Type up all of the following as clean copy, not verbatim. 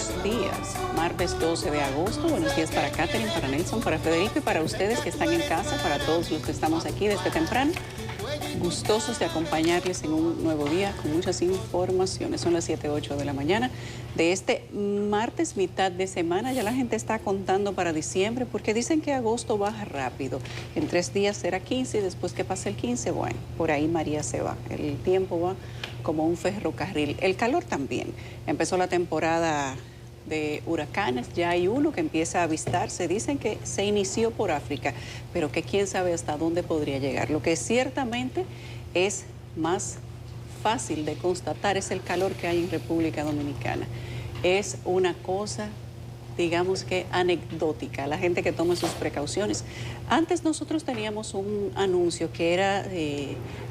buenos días. Martes 12 de agosto. Buenos días para Catherine, para Nelson, para Federico y para ustedes que están en casa, para todos los que estamos aquí desde temprano. Gustosos de acompañarles en un nuevo día con muchas informaciones. Son las 7:08 de la mañana de este martes, mitad de semana. Ya la gente está contando para diciembre porque dicen que agosto baja rápido. En 3 días será 15 y después que pase el 15, bueno, por ahí María se va. El tiempo va como un ferrocarril. El calor también. Empezó la temporada de huracanes, ya hay uno que empieza a avistarse. Dicen que se inició por África, pero que quién sabe hasta dónde podría llegar. Lo que ciertamente es más fácil de constatar es el calor que hay en República Dominicana. Es una cosa, digamos que anecdótica, la gente que toma sus precauciones. Antes nosotros teníamos un anuncio que era,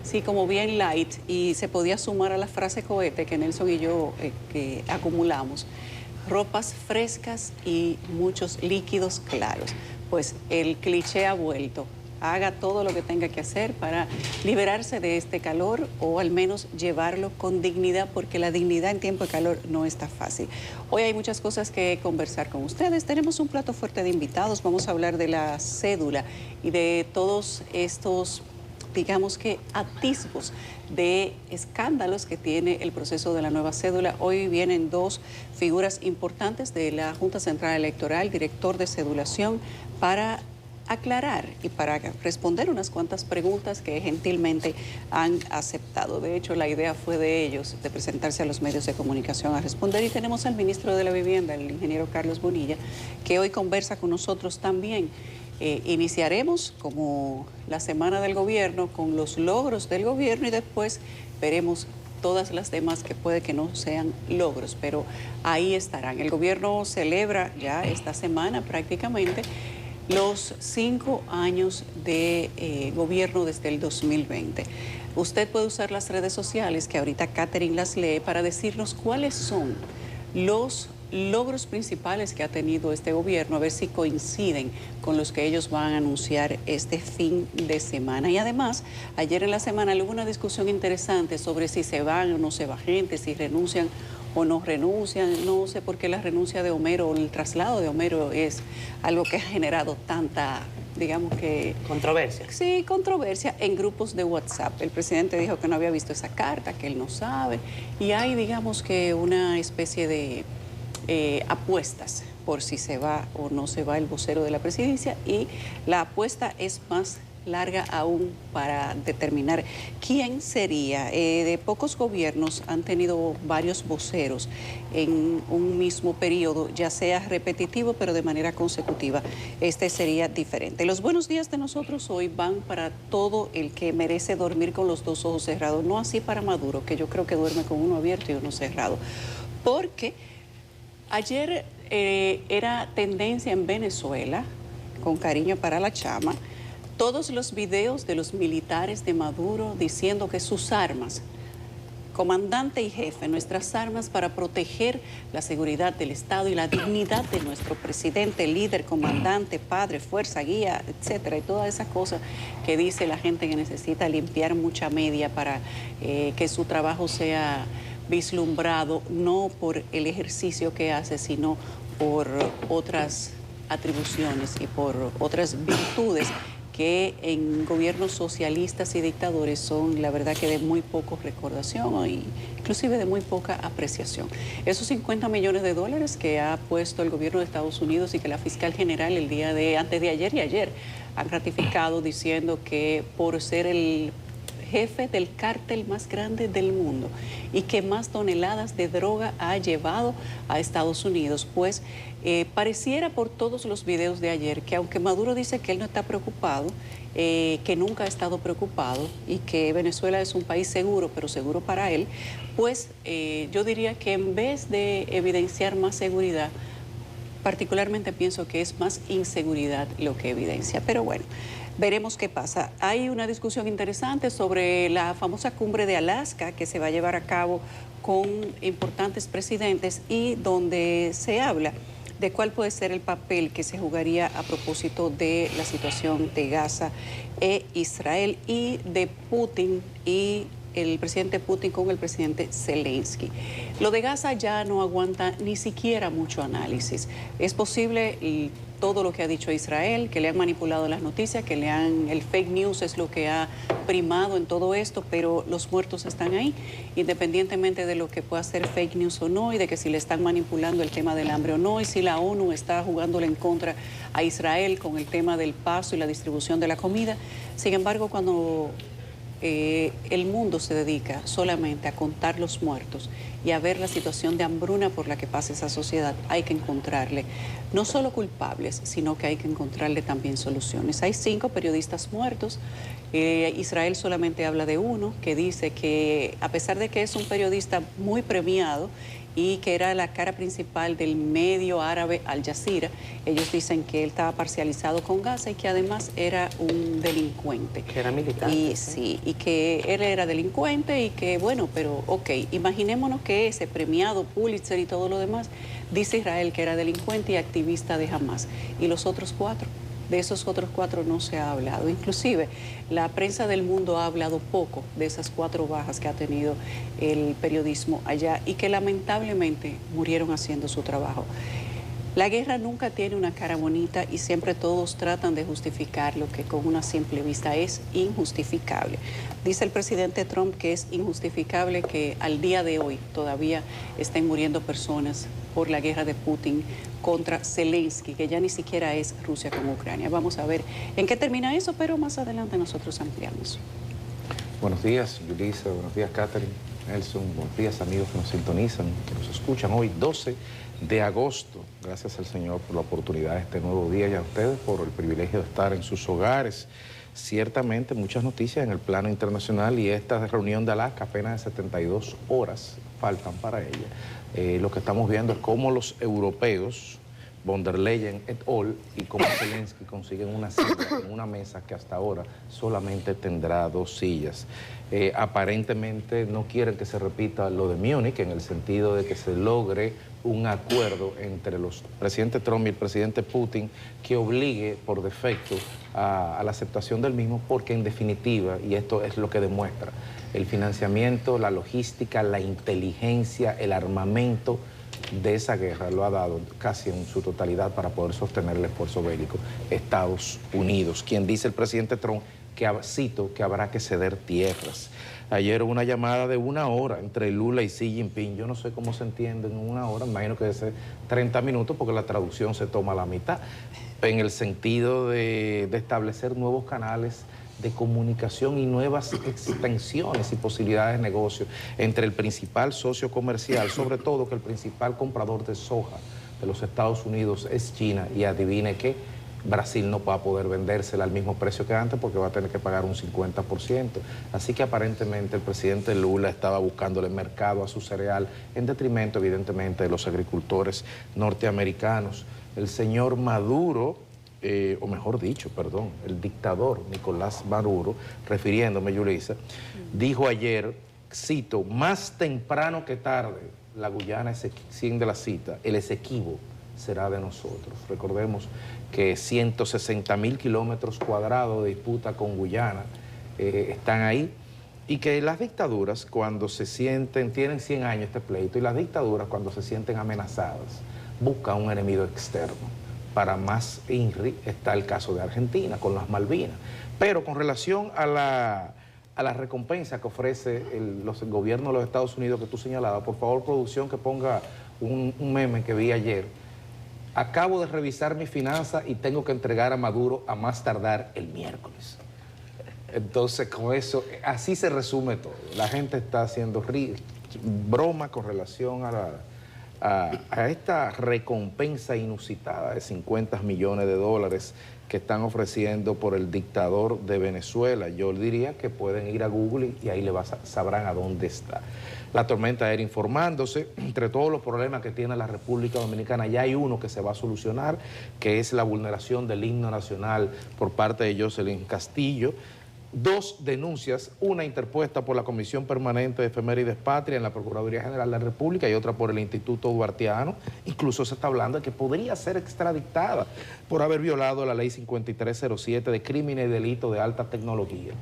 sí, como bien light y se podía sumar a la frase cohete que Nelson y yo que acumulamos. Ropas frescas y muchos líquidos claros. Pues el cliché ha vuelto. Haga todo lo que tenga que hacer para liberarse de este calor o al menos llevarlo con dignidad, porque la dignidad en tiempo de calor no está fácil. Hoy hay muchas cosas que conversar con ustedes. Tenemos un plato fuerte de invitados. Vamos a hablar de la cédula y de todos estos, digamos que, atisbos de escándalos que tiene el proceso de la nueva cédula. Hoy vienen dos figuras importantes de la Junta Central Electoral, director de cedulación, para aclarar y para responder unas cuantas preguntas que gentilmente han aceptado. De hecho, la idea fue de ellos, de presentarse a los medios de comunicación a responder. Y tenemos al ministro de la Vivienda, el ingeniero Carlos Bonilla, que hoy conversa con nosotros también. Iniciaremos como la semana del gobierno con los logros del gobierno y después veremos todas las demás que puede que no sean logros, pero ahí estarán. El gobierno celebra ya esta semana prácticamente los 5 años de gobierno desde el 2020. Usted puede usar las redes sociales, que ahorita Catherine las lee, para decirnos cuáles son los logros principales que ha tenido este gobierno, a ver si coinciden con los que ellos van a anunciar este fin de semana. Y además, ayer en la semana hubo una discusión interesante sobre si se van o no se va gente, si renuncian o no renuncian. No sé por qué la renuncia de Homero o el traslado de Homero es algo que ha generado tanta, digamos que... Controversia. Sí, controversia en grupos de WhatsApp. El presidente dijo que no había visto esa carta, que él no sabe. Y hay, digamos que, una especie de apuestas por si se va o no se va el vocero de la presidencia, y la apuesta es más larga aún para determinar quién sería. De pocos gobiernos han tenido varios voceros en un mismo periodo, ya sea repetitivo pero de manera consecutiva. Este sería diferente. Los buenos días de nosotros hoy van para todo el que merece dormir con los dos ojos cerrados, no así para Maduro, que yo creo que duerme con uno abierto y uno cerrado, porque ayer era tendencia en Venezuela, con cariño para la chama, todos los videos de los militares de Maduro diciendo que sus armas, comandante y jefe, nuestras armas para proteger la seguridad del Estado y la dignidad de nuestro presidente, líder, comandante, padre, fuerza, guía, etcétera, y todas esas cosas que dice la gente que necesita limpiar mucha media para que su trabajo sea vislumbrado no por el ejercicio que hace, sino por otras atribuciones y por otras virtudes que en gobiernos socialistas y dictadores son, la verdad, que de muy poca recordación e inclusive de muy poca apreciación. Esos 50 millones de dólares que ha puesto el gobierno de Estados Unidos y que la fiscal general el día de antes de ayer y ayer han ratificado diciendo que por ser el jefe del cártel más grande del mundo y que más toneladas de droga ha llevado a Estados Unidos, pues pareciera por todos los videos de ayer que aunque Maduro dice que él no está preocupado, que nunca ha estado preocupado y que Venezuela es un país seguro, pero seguro para él, pues yo diría que en vez de evidenciar más seguridad, particularmente pienso que es más inseguridad lo que evidencia. Pero bueno, veremos qué pasa. Hay una discusión interesante sobre la famosa cumbre de Alaska que se va a llevar a cabo con importantes presidentes y donde se habla de cuál puede ser el papel que se jugaría a propósito de la situación de Gaza e Israel y de Putin y el presidente Putin con el presidente Zelensky. Lo de Gaza ya no aguanta ni siquiera mucho análisis. Es posible y todo lo que ha dicho Israel, que le han manipulado las noticias, el fake news es lo que ha primado en todo esto, pero los muertos están ahí, independientemente de lo que pueda ser fake news o no, y de que si le están manipulando el tema del hambre o no, y si la ONU está jugándole en contra a Israel con el tema del paso y la distribución de la comida. Sin embargo, cuando el mundo se dedica solamente a contar los muertos y a ver la situación de hambruna por la que pasa esa sociedad, hay que encontrarle no solo culpables, sino que hay que encontrarle también soluciones. Hay 5 periodistas muertos. Israel solamente habla de uno, que dice que a pesar de que es un periodista muy premiado y que era la cara principal del medio árabe Al Jazeera, ellos dicen que él estaba parcializado con Gaza y que además era un delincuente. Que era militante. Y sí, y que él era delincuente y que, bueno, pero ok, imaginémonos que ese premiado Pulitzer y todo lo demás, dice Israel que era delincuente y activista de Hamas. Y los otros 4, de esos otros 4 no se ha hablado. Inclusive, la prensa del mundo ha hablado poco de esas 4 bajas que ha tenido el periodismo allá y que lamentablemente murieron haciendo su trabajo. La guerra nunca tiene una cara bonita y siempre todos tratan de justificar lo que con una simple vista es injustificable. Dice el presidente Trump que es injustificable que al día de hoy todavía estén muriendo personas por la guerra de Putin contra Zelensky, que ya ni siquiera es Rusia con Ucrania. Vamos a ver en qué termina eso, pero más adelante nosotros ampliamos. Buenos días, Yulisa. Buenos días, Catherine, Nelson. Buenos días, amigos que nos sintonizan, que nos escuchan hoy, 12 de agosto. Gracias al Señor por la oportunidad de este nuevo día y a ustedes por el privilegio de estar en sus hogares. Ciertamente muchas noticias en el plano internacional y esta reunión de Alaska, apenas de 72 horas faltan para ella. Lo que estamos viendo es cómo los europeos, von der Leyen et al, y como Zelensky consiguen una silla en una mesa que hasta ahora solamente tendrá 2 sillas. Aparentemente no quieren que se repita lo de Múnich, en el sentido de que se logre un acuerdo entre los presidente Trump y el presidente Putin que obligue por defecto a la aceptación del mismo, porque en definitiva, y esto es lo que demuestra, el financiamiento, la logística, la inteligencia, el armamento de esa guerra lo ha dado casi en su totalidad para poder sostener el esfuerzo bélico Estados Unidos, quien dice el presidente Trump que, cito, que habrá que ceder tierras. Ayer hubo una llamada de 1 hora entre Lula y Xi Jinping. Yo no sé cómo se entiende en 1 hora, imagino que debe ser 30 minutos porque la traducción se toma a la mitad, en el sentido de establecer nuevos canales de comunicación y nuevas extensiones y posibilidades de negocio entre el principal socio comercial, sobre todo que el principal comprador de soja de los Estados Unidos es China, y adivine qué, Brasil no va a poder vendérsela al mismo precio que antes porque va a tener que pagar un 50%. Así que aparentemente el presidente Lula estaba buscándole mercado a su cereal en detrimento evidentemente de los agricultores norteamericanos. El señor Maduro, o mejor dicho, perdón, el dictador Nicolás Maduro, refiriéndome, Yulisa, dijo ayer, cito, más temprano que tarde, la Guyana extiende la cita, el Esequibo será de nosotros. Recordemos que 160.000 kilómetros cuadrados de disputa con Guyana están ahí, y que las dictaduras cuando se sienten, tienen 100 años este pleito, y las dictaduras cuando se sienten amenazadas buscan un enemigo externo. Para más INRI está el caso de Argentina con las Malvinas. Pero con relación a la recompensa que ofrece el gobierno de los Estados Unidos que tú señalabas, por favor, producción, que ponga un meme que vi ayer. Acabo de revisar mi finanza y tengo que entregar a Maduro a más tardar el miércoles. Entonces, con eso, así se resume todo. La gente está haciendo broma con relación a esta recompensa inusitada de 50 millones de dólares que están ofreciendo por el dictador de Venezuela. Yo diría que pueden ir a Google y ahí sabrán a dónde está. La tormenta aérea informándose, entre todos los problemas que tiene la República Dominicana, ya hay uno que se va a solucionar, que es la vulneración del himno nacional por parte de Jocelyn Castillo. 2 denuncias, una interpuesta por la Comisión Permanente de Efemérides Patria en la Procuraduría General de la República y otra por el Instituto Duartiano. Incluso se está hablando de que podría ser extraditada por haber violado la Ley 5307 de crímenes y delitos de alta tecnología.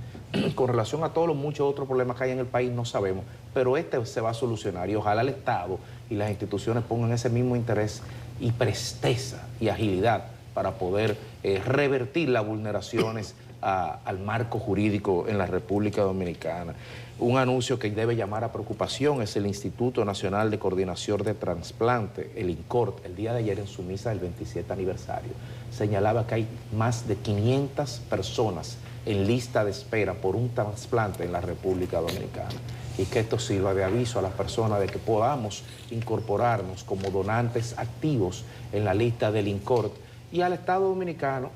Con relación a todos los muchos otros problemas que hay en el país no sabemos, pero este se va a solucionar y ojalá el Estado y las instituciones pongan ese mismo interés y presteza y agilidad para poder revertir las vulneraciones al marco jurídico en la República Dominicana. Un anuncio que debe llamar a preocupación es el Instituto Nacional de Coordinación de Trasplante, el INCORT. El día de ayer en su misa del 27 aniversario señalaba que hay más de 500 personas en lista de espera por un trasplante en la República Dominicana y que esto sirva de aviso a las personas de que podamos incorporarnos como donantes activos en la lista del INCORT y al Estado Dominicano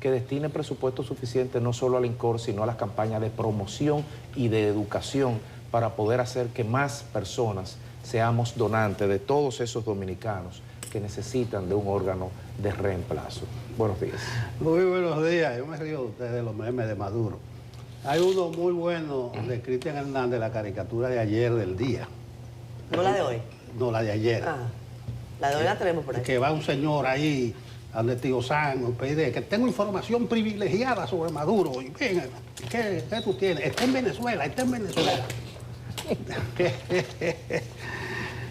que destine presupuesto suficiente no solo al INCOR, sino a las campañas de promoción y de educación para poder hacer que más personas seamos donantes de todos esos dominicanos que necesitan de un órgano de reemplazo. Buenos días. Muy buenos días. Yo me río de ustedes de los memes de Maduro. Hay uno muy bueno de Cristian Hernández, la caricatura de ayer del día. ¿No la de hoy? No, la de ayer. Ah, la de hoy la tenemos por ahí. Que va un señor ahí donde Tío San, PD, que tengo información privilegiada sobre Maduro. Y venga, ¿qué tú tienes? Está en Venezuela, está en Venezuela.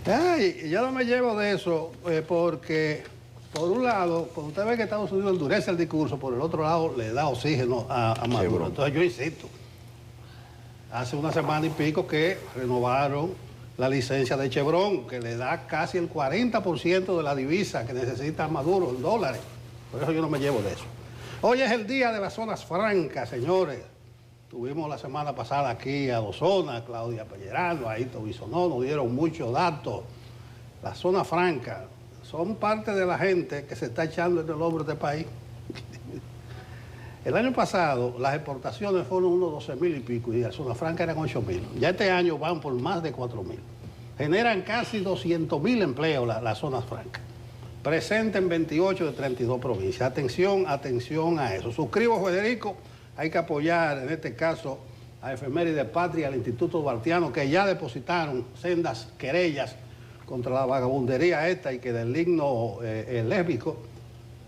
Ay, yo no me llevo de eso porque, por un lado, cuando usted ve que Estados Unidos endurece el discurso, por el otro lado le da oxígeno a Maduro. Entonces yo insisto, hace una semana y pico que renovaron la licencia de Chevron, que le da casi el 40% de la divisa que necesita Maduro en dólares. Por eso yo no me llevo de eso. Hoy es el día de las zonas francas, señores. Tuvimos la semana pasada aquí a 2 zonas, Claudia Pellerano, Aito Bisonó, nos dieron muchos datos. Las zonas francas son parte de la gente que se está echando en el hombro de este país. El año pasado las exportaciones fueron unos 12.000 y pico y las zonas francas eran 8.000. Ya este año van por más de 4.000. Generan casi 200.000 empleos las zonas francas. Presente en 28 de 32 provincias. Atención, atención a eso. Suscribo, Federico. Hay que apoyar, en este caso, a Efemérides Patria, al Instituto Duartiano, que ya depositaron sendas querellas contra la vagabundería esta y que del himno lésbico,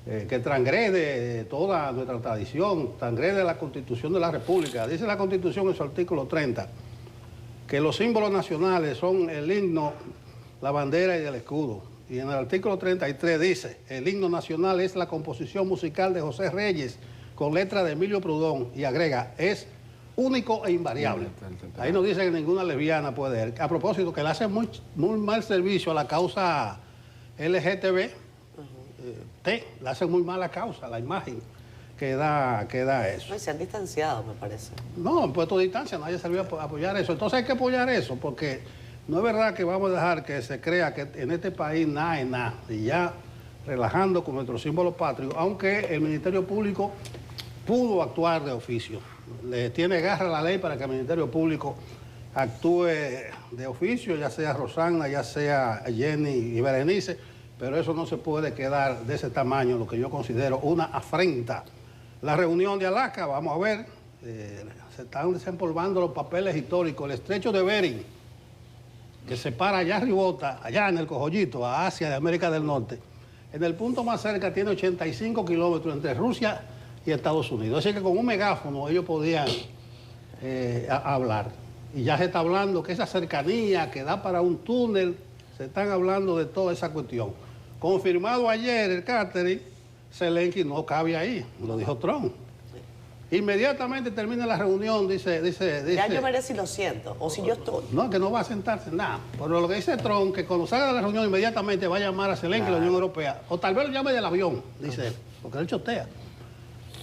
que transgrede toda nuestra tradición, transgrede la Constitución de la República. Dice la Constitución en su artículo 30 que los símbolos nacionales son el himno, la bandera y el escudo. Y en el artículo 33 dice, el himno nacional es la composición musical de José Reyes con letra de Emilio Prudón y agrega, es único e invariable. Ahí nos dice que ninguna lesbiana puede ir. A propósito, que le hace muy mal servicio a la causa LGTB, le hace muy mala causa, la imagen que da eso. No, se han distanciado, me parece. No, han puesto distancia, nadie salió a apoyar eso. Entonces hay que apoyar eso, porque no es verdad que vamos a dejar que se crea que en este país nada es nada. Y ya relajando con nuestro símbolo patrio, aunque el Ministerio Público pudo actuar de oficio. Le tiene garra la ley para que el Ministerio Público actúe de oficio, ya sea Rosana, ya sea Jenny y Berenice, pero eso no se puede quedar de ese tamaño, lo que yo considero una afrenta. La reunión de Alaska, vamos a ver, se están desempolvando los papeles históricos. El estrecho de Bering, que separa allá arribota, allá en el Cojollito, a Asia de América del Norte, en el punto más cerca tiene 85 kilómetros entre Rusia y Estados Unidos. Así que con un megáfono ellos podían hablar. Y ya se está hablando que esa cercanía que da para un túnel, se están hablando de toda esa cuestión. Confirmado ayer el catering, Zelensky no cabe ahí, lo dijo Trump. Inmediatamente termina la reunión, dice... Ya yo veré si lo siento, o si yo estoy... No, que no va a sentarse, nada. Pero lo que dice Trump, que cuando salga de la reunión inmediatamente va a llamar a Zelensky, la Unión Europea. O tal vez lo llame del avión, dice él, porque él chotea.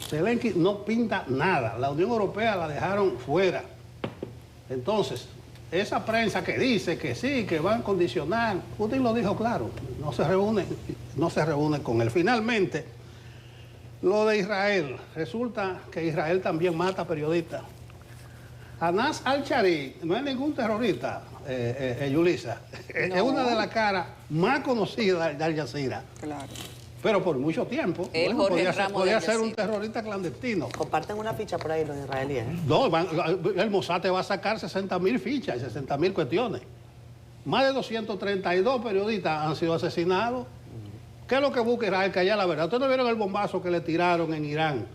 Zelensky no pinta nada. La Unión Europea la dejaron fuera. Entonces, esa prensa que dice que sí, que van a condicionar, Putin lo dijo claro, no se reúne con él. Finalmente, lo de Israel, resulta que Israel también mata periodistas. Anas al-Shari no es ningún terrorista, Yulisa, no. Es una de las caras más conocidas de Al Jazeera. Claro. pero por mucho tiempo. El Jorge Ramos podía de ser un Yacyretá. terrorista clandestino. Comparten una ficha por ahí los israelíes. No, el Mossad te va a sacar 60.000 fichas, 60.000 cuestiones. Más de 232 periodistas han sido asesinados. ¿Qué es lo que busca Israel? Callar la verdad. ¿Ustedes no vieron el bombazo que le tiraron en Irán?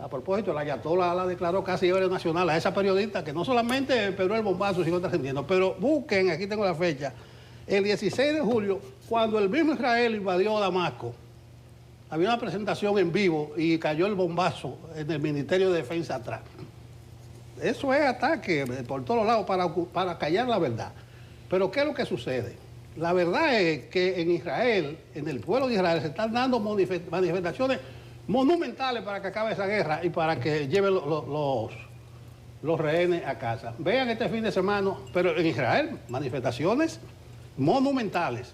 A propósito, la Ayatollah la declaró casi héroe nacional a esa periodista que no solamente pegó el bombazo, sino trascendiendo. Pero busquen, aquí tengo la fecha, el 16 de julio, cuando el mismo Israel invadió Damasco, había una presentación en vivo y cayó el bombazo en el Ministerio de Defensa atrás. Eso es ataque por todos lados para callar la verdad. Pero ¿qué es lo que sucede? La verdad es que en Israel, en el pueblo de Israel, se están dando manifestaciones monumentales para que acabe esa guerra y para que lleven los rehenes a casa. Vean este fin de semana, pero en Israel, manifestaciones monumentales.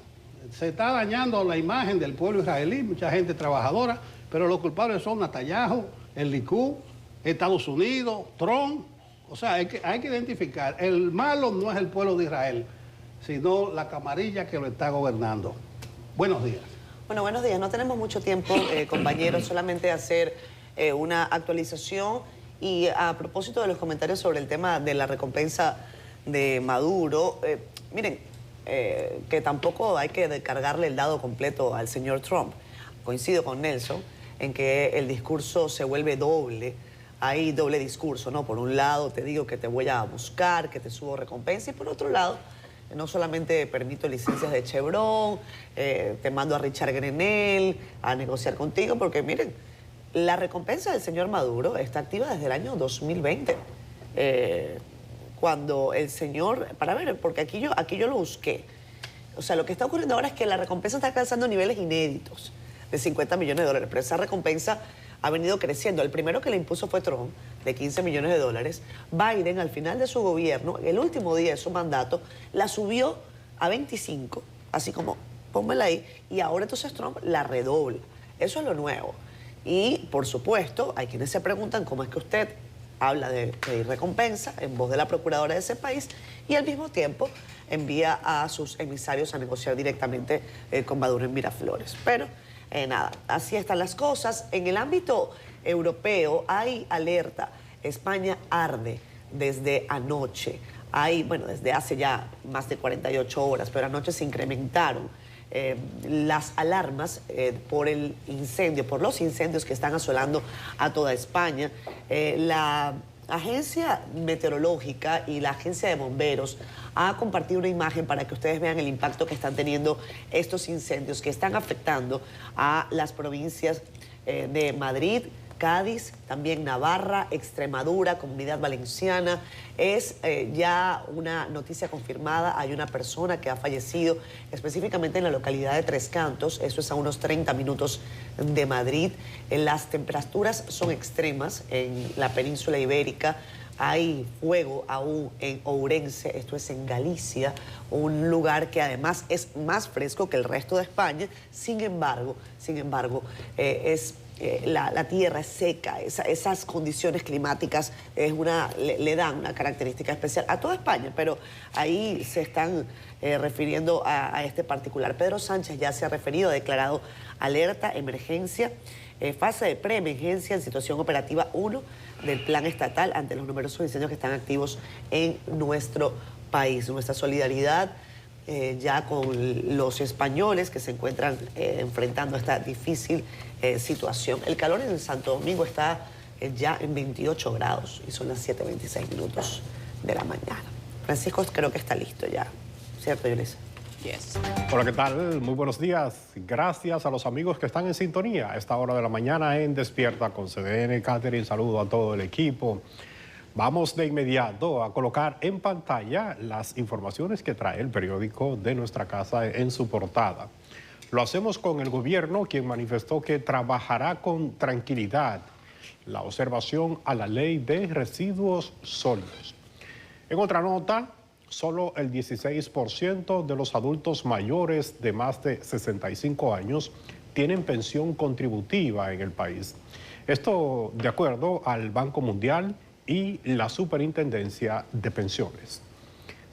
Se está dañando la imagen del pueblo israelí, mucha gente trabajadora, pero los culpables son Netanyahu, el Likud, Estados Unidos, Trump. O sea, hay que identificar. El malo no es el pueblo de Israel, sino la camarilla que lo está gobernando. Buenos días. Bueno, buenos días. No tenemos mucho tiempo, compañeros, solamente hacer una actualización. Y a propósito de los comentarios sobre el tema de la recompensa de Maduro, miren, que tampoco hay que descargarle el dado completo al señor Trump. Coincido con Nelson en que el discurso se vuelve doble. Hay doble discurso, ¿no? Por un lado te digo que te voy a buscar, que te subo recompensa, y por otro lado no solamente permito licencias de Chevron, te mando a Richard Grenell a negociar contigo, porque miren, la recompensa del señor Maduro está activa desde el año 2020. Cuando el señor, para ver, porque aquí yo lo busqué. O sea, lo que está ocurriendo ahora es que la recompensa está alcanzando niveles inéditos de 50 millones de dólares, pero esa recompensa ha venido creciendo. El primero que le impuso fue Trump, de 15 millones de dólares. Biden, al final de su gobierno, el último día de su mandato, la subió a 25, así como, pónmela ahí, y ahora entonces Trump la redobla. Eso es lo nuevo. Y, por supuesto, hay quienes se preguntan cómo es que usted habla de recompensa en voz de la procuradora de ese país y al mismo tiempo envía a sus emisarios a negociar directamente con Maduro en Miraflores. Pero nada, así están las cosas. En el ámbito europeo hay alerta. España arde desde anoche. Bueno, desde hace ya más de 48 horas, pero anoche se incrementaron las alarmas por el incendio, por los incendios que están asolando a toda España. La Agencia Meteorológica y la Agencia de Bomberos ha compartido una imagen para que ustedes vean el impacto que están teniendo estos incendios que están afectando a las provincias de Madrid, Cádiz, también Navarra, Extremadura, Comunidad Valenciana. Es ya una noticia confirmada. Hay una persona que ha fallecido específicamente en la localidad de Tres Cantos. Eso es a unos 30 minutos de Madrid. Las temperaturas son extremas en la península ibérica. Hay fuego aún en Ourense, esto es en Galicia, un lugar que además es más fresco que el resto de España. Sin embargo, la tierra es seca, esas condiciones climáticas le dan una característica especial a toda España, pero ahí se están refiriendo a este particular. Pedro Sánchez ya se ha referido, ha declarado alerta, emergencia, fase de preemergencia en situación operativa 1 del plan estatal ante los numerosos incendios que están activos en nuestro país. Nuestra solidaridad ya con los españoles que se encuentran enfrentando esta difícil situación. El calor en Santo Domingo está ya en 28 grados y son las 7:26 minutos de la mañana. Francisco creo que está listo ya, ¿cierto, Yulisa? Yes. Hola, ¿qué tal? Muy buenos días. Gracias a los amigos que están en sintonía a esta hora de la mañana en Despierta con CDN. Catherine, saludo a todo el equipo. Vamos de inmediato a colocar en pantalla las informaciones que trae el periódico de nuestra casa en su portada. Lo hacemos con el gobierno, quien manifestó que trabajará con tranquilidad la observación a la ley de residuos sólidos. En otra nota, solo el 16% de los adultos mayores de más de 65 años tienen pensión contributiva en el país. Esto de acuerdo al Banco Mundial y la Superintendencia de Pensiones.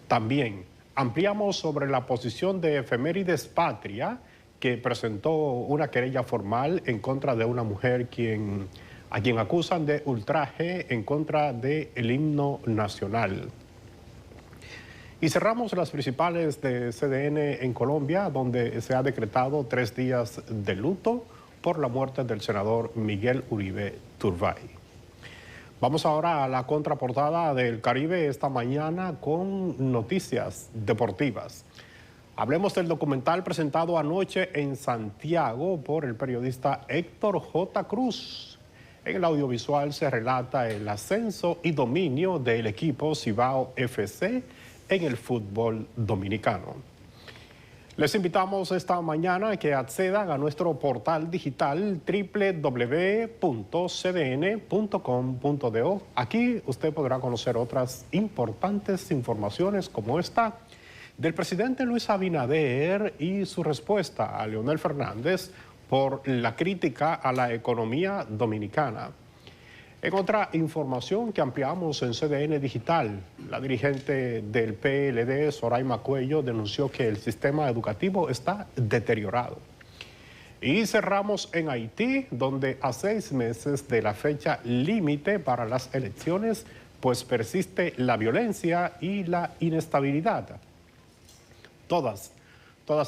También ampliamos sobre la posición de Efemérides Patria, que presentó una querella formal en contra de una mujer a quien acusan de ultraje en contra del himno nacional. Y cerramos las principales de CDN en Colombia, donde se ha decretado 3 días de luto por la muerte del senador Miguel Uribe Turbay. Vamos ahora a la contraportada del Caribe esta mañana con noticias deportivas. Hablemos del documental presentado anoche en Santiago por el periodista Héctor J. Cruz. En el audiovisual se relata el ascenso y dominio del equipo Cibao FC en el fútbol dominicano. Les invitamos esta mañana a que accedan a nuestro portal digital www.cdn.com.do. Aquí usted podrá conocer otras importantes informaciones como esta del presidente Luis Abinader y su respuesta a Leonel Fernández por la crítica a la economía dominicana. En otra información que ampliamos en CDN Digital, la dirigente del PLD, Soraima Cuello, denunció que el sistema educativo está deteriorado. Y cerramos en Haití, donde a 6 meses de la fecha límite para las elecciones, pues persiste la violencia y la inestabilidad. Todas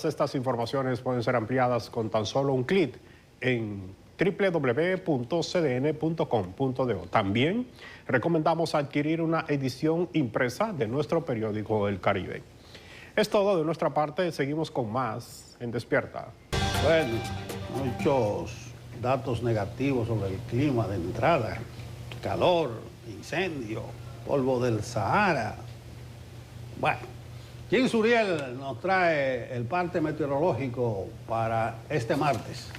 estas informaciones pueden ser ampliadas con tan solo un clic en www.cdn.com.do. También recomendamos adquirir una edición impresa de nuestro periódico El Caribe. Es todo de nuestra parte, seguimos con más en Despierta. Bueno, muchos datos negativos sobre el clima de entrada. Calor, incendio, polvo del Sahara. Bueno, Jim Suriel nos trae el parte meteorológico para este martes.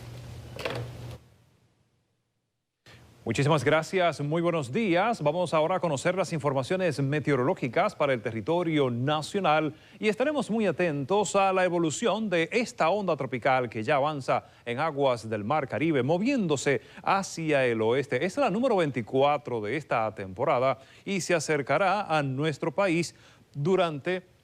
Muchísimas gracias, muy buenos días. Vamos ahora a conocer las informaciones meteorológicas para el territorio nacional y estaremos muy atentos a la evolución de esta onda tropical que ya avanza en aguas del Mar Caribe, moviéndose hacia el oeste. Es la número 24 de esta temporada y se acercará a nuestro país durante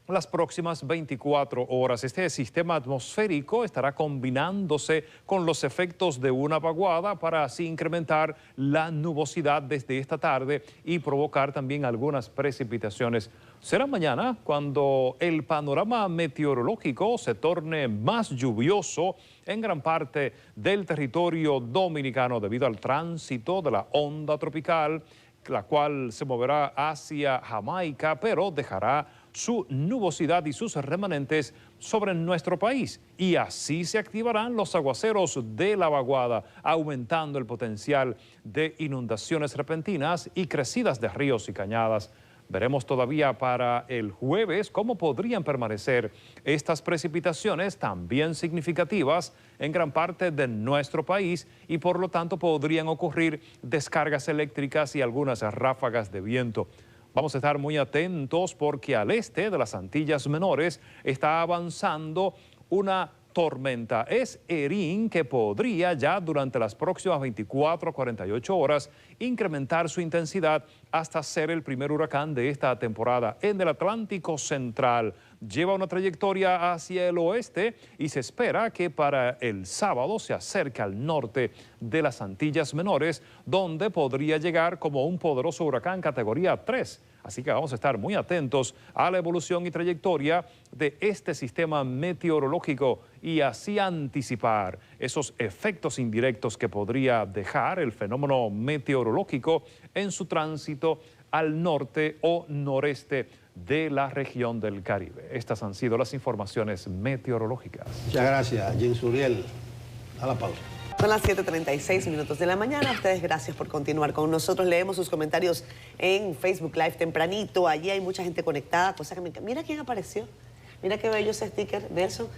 las próximas 24 horas. Este sistema atmosférico estará combinándose con los efectos de una vaguada para así incrementar la nubosidad desde esta tarde y provocar también algunas precipitaciones. Será mañana cuando el panorama meteorológico se torne más lluvioso en gran parte del territorio dominicano debido al tránsito de la onda tropical, la cual se moverá hacia Jamaica, pero dejará su nubosidad y sus remanentes sobre nuestro país. Y así se activarán los aguaceros de la vaguada, aumentando el potencial de inundaciones repentinas y crecidas de ríos y cañadas. Veremos todavía para el jueves cómo podrían permanecer estas precipitaciones también significativas en gran parte de nuestro país y por lo tanto podrían ocurrir descargas eléctricas y algunas ráfagas de viento. Vamos a estar muy atentos porque al este de las Antillas Menores está avanzando una tormenta. Es Erin, que podría ya durante las próximas 24 a 48 horas incrementar su intensidad hasta ser el primer huracán de esta temporada en el Atlántico Central. Lleva una trayectoria hacia el oeste y se espera que para el sábado se acerque al norte de las Antillas Menores, donde podría llegar como un poderoso huracán categoría 3. Así que vamos a estar muy atentos a la evolución y trayectoria de este sistema meteorológico y así anticipar esos efectos indirectos que podría dejar el fenómeno meteorológico en su tránsito al norte o noreste de la región del Caribe. Estas han sido las informaciones meteorológicas. Muchas gracias, Jim Suriel. A la pausa. Son las 7:36 minutos de la mañana. Ustedes gracias por continuar con nosotros. Leemos sus comentarios en Facebook Live tempranito. Allí hay mucha gente conectada, cosa que me encanta. Mira quién apareció. Mira qué bello ese sticker, Nelson.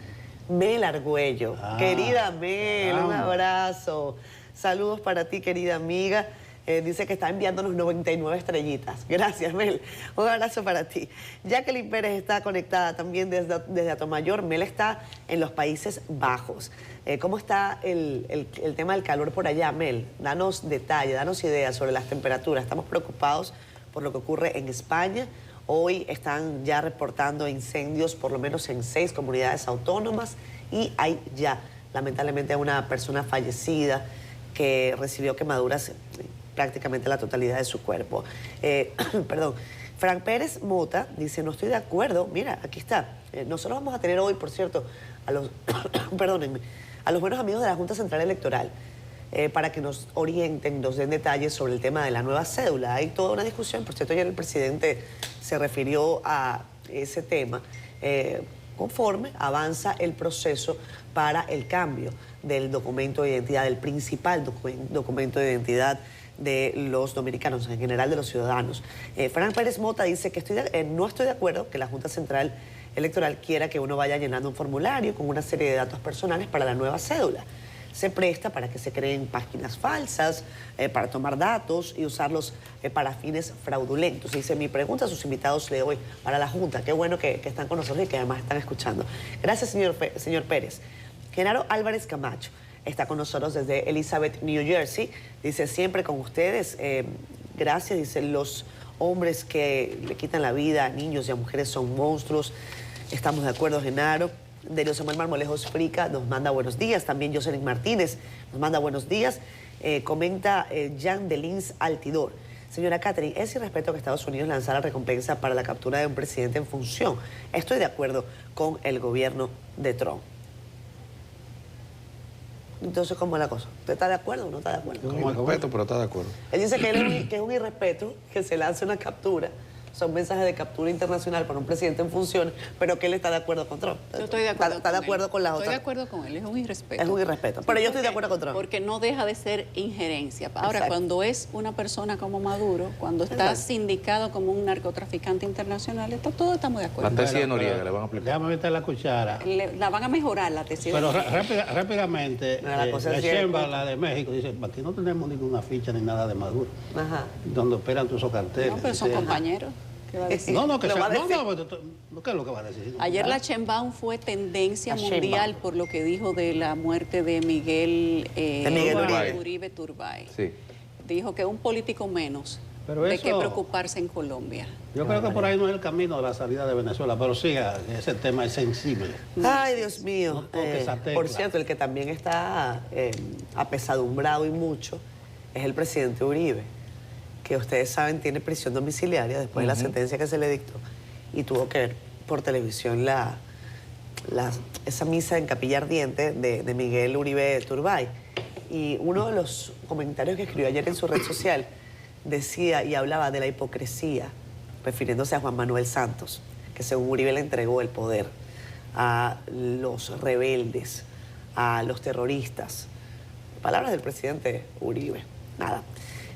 Mel Argüello. Querida Mel, un abrazo. Saludos para ti, querida amiga. Dice que está enviándonos 99 estrellitas. Gracias, Mel. Un abrazo para ti. Jacqueline Pérez está conectada también desde Atomayor. Mel está en los Países Bajos. ¿Cómo está el tema del calor por allá, Mel? Danos detalles, danos ideas sobre las temperaturas. Estamos preocupados por lo que ocurre en España. Hoy están ya reportando incendios por lo menos en 6 comunidades autónomas y hay ya, lamentablemente, una persona fallecida que recibió quemaduras prácticamente la totalidad de su cuerpo. Perdón. Frank Pérez Mota dice, no estoy de acuerdo. Mira, aquí está. Nosotros vamos a tener hoy, por cierto, a los, perdónenme, a los buenos amigos de la Junta Central Electoral para que nos orienten, nos den detalles sobre el tema de la nueva cédula. Hay toda una discusión. Por cierto, ayer el presidente se refirió a ese tema conforme avanza el proceso para el cambio del documento de identidad, del principal documento de identidad de los dominicanos, en general de los ciudadanos. Frank Pérez Mota dice que no estoy de acuerdo que la Junta Central Electoral quiera que uno vaya llenando un formulario con una serie de datos personales para la nueva cédula. Se presta para que se creen páginas falsas, para tomar datos y usarlos para fines fraudulentos. Dice, mi pregunta a sus invitados de hoy para la Junta. Qué bueno que están con nosotros y que además están escuchando. Gracias, señor Pérez. Genaro Álvarez Camacho está con nosotros desde Elizabeth, New Jersey. Dice, siempre con ustedes. Gracias. Dice, los hombres que le quitan la vida a niños y a mujeres son monstruos. Estamos de acuerdo, Genaro. Delio Samuel Marmolejos Frica nos manda buenos días. También Jocelyn Martínez nos manda buenos días. Comenta Jan Delins Altidor. Señora Catherine, es irrespeto que Estados Unidos lanzara recompensa para la captura de un presidente en función. Estoy de acuerdo con el gobierno de Trump. Entonces, ¿cómo es la cosa? ¿Usted está de acuerdo o no está de acuerdo? Como respeto, pero está de acuerdo. Él dice que es un irrespeto que se lance una captura. Son mensajes de captura internacional para un presidente en funciones, pero que él está de acuerdo con Trump. Yo estoy de acuerdo ¿Está de acuerdo con la otra? Estoy de acuerdo con él, es un irrespeto. Es un irrespeto, pero yo estoy de acuerdo con Trump. Porque no deja de ser injerencia. Ahora, Exacto. cuando es una persona como Maduro, cuando está Exacto. sindicado como un narcotraficante internacional, todos estamos de acuerdo. La tesis de Noriega le van a aplicar. Déjame meter la cuchara. La van a mejorar la tesis. Pero rápidamente, No, la cosa la es cierta. Sheinbaum, la de México, dice, aquí no tenemos ninguna ficha ni nada de Maduro, Ajá. donde operan todos esos carteles. No, pero son Dice, compañeros. ¿Qué va a decir? No, que Lo va a no, decir. ¿qué es lo que va a decir? Ayer la Sheinbaum fue tendencia La mundial Sheinbaum. por lo que dijo de la muerte de Miguel, Miguel Uribe Turbay. Sí. Dijo que un político menos Pero de eso- qué preocuparse en Colombia. Yo creo que por ahí no es el camino de la salida de Venezuela, pero sí, ese tema es sensible. Ay, Dios mío. No toque esa tecla. Por cierto, el que también está apesadumbrado y mucho es el presidente Uribe, que ustedes saben tiene prisión domiciliaria después de la sentencia que se le dictó y tuvo que ver por televisión esa misa en Capilla Ardiente de Miguel Uribe Turbay. Y uno de los comentarios que escribió ayer en su red social decía y hablaba de la hipocresía, refiriéndose a Juan Manuel Santos, que según Uribe le entregó el poder a los rebeldes, a los terroristas. Palabras del presidente Uribe. Nada,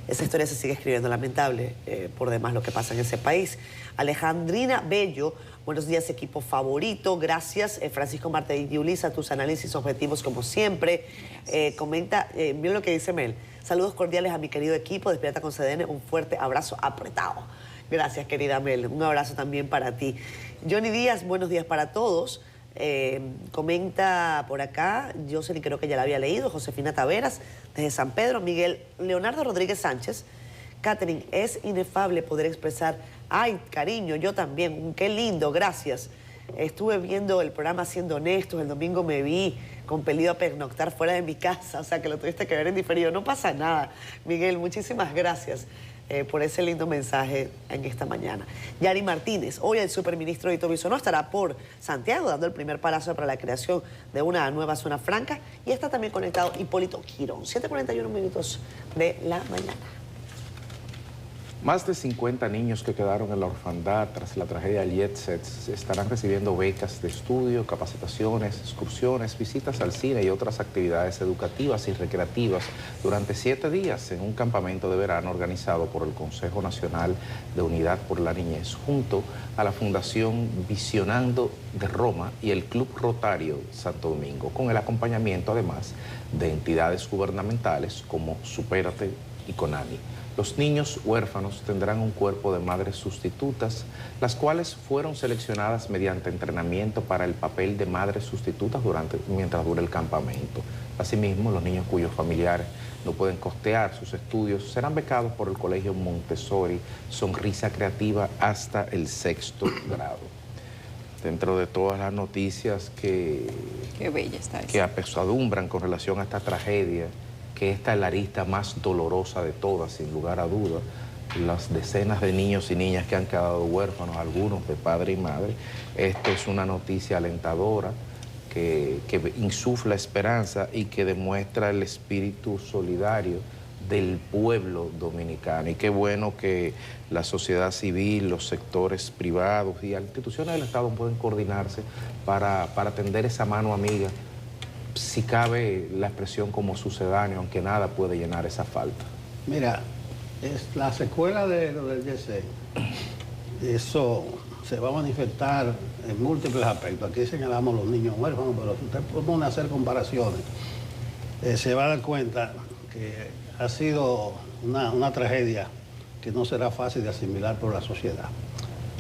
esa historia se sigue escribiendo, lamentable por demás lo que pasa en ese país. Alejandrina Bello, buenos días equipo favorito, gracias. Francisco Marte y Yulisa, tus análisis objetivos como siempre. Comenta, miren lo que dice Mel, saludos cordiales a mi querido equipo, Despierta con CDN, un fuerte abrazo apretado. Gracias querida Mel, un abrazo también para ti. Johnny Díaz, buenos días para todos. Comenta por acá, yo sé, creo que ya la había leído, Josefina Taveras, desde San Pedro, Miguel Leonardo Rodríguez Sánchez. Catherine, es inefable poder expresar, ay, cariño, yo también, qué lindo, gracias. Estuve viendo el programa Siendo Honestos, el domingo me vi compelido a pernoctar fuera de mi casa, o sea que lo tuviste que ver en diferido, no pasa nada. Miguel, muchísimas gracias por ese lindo mensaje en esta mañana. Yari Martínez, hoy el superministro Hito Bisonó estará por Santiago dando el primer paso para la creación de una nueva zona franca y está también conectado Hipólito Quirón, 7:41 minutos de la mañana. Más de 50 niños que quedaron en la orfandad tras la tragedia del Jet Set estarán recibiendo becas de estudio, capacitaciones, excursiones, visitas al cine y otras actividades educativas y recreativas durante 7 días en un campamento de verano organizado por el Consejo Nacional de Unidad por la Niñez, junto a la Fundación Visionando de Roma y el Club Rotario Santo Domingo, con el acompañamiento además de entidades gubernamentales como Supérate y CONANI. Los niños huérfanos tendrán un cuerpo de madres sustitutas, las cuales fueron seleccionadas mediante entrenamiento para el papel de madres sustitutas mientras dure el campamento. Asimismo, los niños cuyos familiares no pueden costear sus estudios serán becados por el Colegio Montessori Sonrisa Creativa hasta el 6º grado. dentro de todas las noticias Qué bella está que apesadumbran con relación a esta tragedia, que esta es la arista más dolorosa de todas, sin lugar a dudas, las decenas de niños y niñas que han quedado huérfanos, algunos de padre y madre. Esto es una noticia alentadora que insufla esperanza y que demuestra el espíritu solidario del pueblo dominicano. Y qué bueno que la sociedad civil, los sectores privados y las instituciones del Estado pueden coordinarse para tender esa mano amiga, si cabe la expresión como sucedáneo, aunque nada puede llenar esa falta. Mira, es la secuela de lo del Jet-Set. Eso se va a manifestar en múltiples aspectos. Aquí señalamos los niños huérfanos, pero si usted pone a hacer comparaciones, se va a dar cuenta que ha sido una tragedia que no será fácil de asimilar por la sociedad.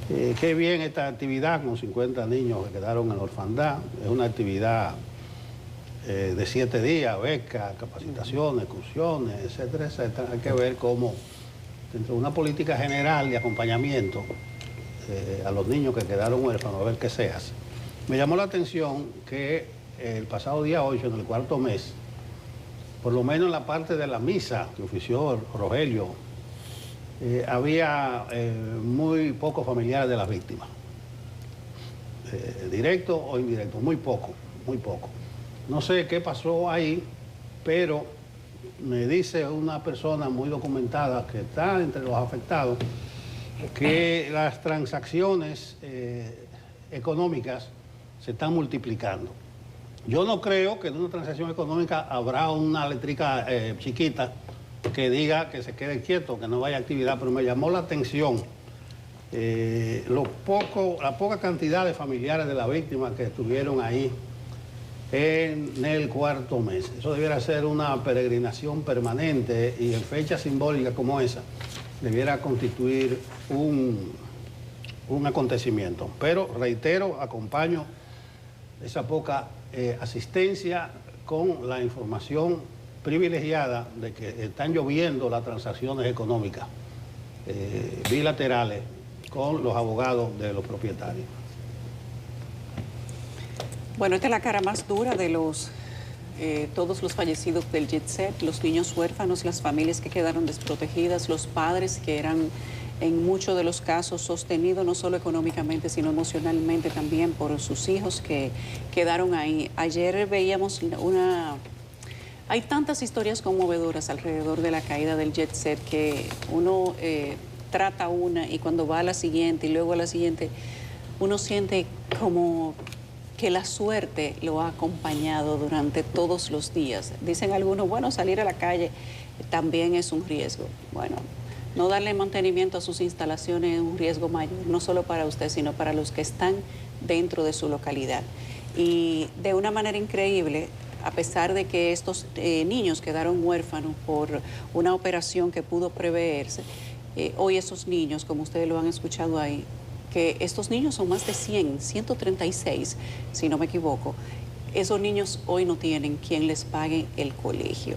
Qué bien esta actividad con 50 niños que quedaron en la orfandad. Es una actividad de 7 días, becas, capacitaciones, excursiones, etcétera, etcétera. Hay que ver cómo, dentro de una política general de acompañamiento a los niños que quedaron huérfanos, a ver qué se hace. Me llamó la atención que el pasado día 8, en el cuarto mes, por lo menos en la parte de la misa que ofició Rogelio, había muy pocos familiares de las víctimas. Directo o indirecto, muy poco, muy poco. No sé qué pasó ahí, pero me dice una persona muy documentada que está entre los afectados que las transacciones económicas se están multiplicando. Yo no creo que en una transacción económica habrá una eléctrica chiquita que diga que se quede quieto, que no vaya actividad, pero me llamó la atención la poca cantidad de familiares de la víctima que estuvieron ahí en el cuarto mes. Eso debiera ser una peregrinación permanente y en fechas simbólicas como esa debiera constituir un acontecimiento. Pero reitero, acompaño esa poca asistencia con la información privilegiada de que están lloviendo las transacciones económicas bilaterales con los abogados de los propietarios. Bueno, esta es la cara más dura de todos los fallecidos del Jet-Set, los niños huérfanos, las familias que quedaron desprotegidas, los padres que eran en muchos de los casos sostenidos no solo económicamente, sino emocionalmente también por sus hijos que quedaron ahí. Ayer veíamos hay tantas historias conmovedoras alrededor de la caída del Jet-Set que uno trata una y cuando va a la siguiente y luego a la siguiente, uno siente como que la suerte lo ha acompañado durante todos los días. Dicen algunos, bueno, salir a la calle también es un riesgo. Bueno, no darle mantenimiento a sus instalaciones es un riesgo mayor, no solo para usted, sino para los que están dentro de su localidad. Y de una manera increíble, a pesar de que estos niños quedaron huérfanos por una operación que pudo preverse, hoy esos niños, como ustedes lo han escuchado ahí, que estos niños son más de 136, si no me equivoco. Esos niños hoy no tienen quien les pague el colegio.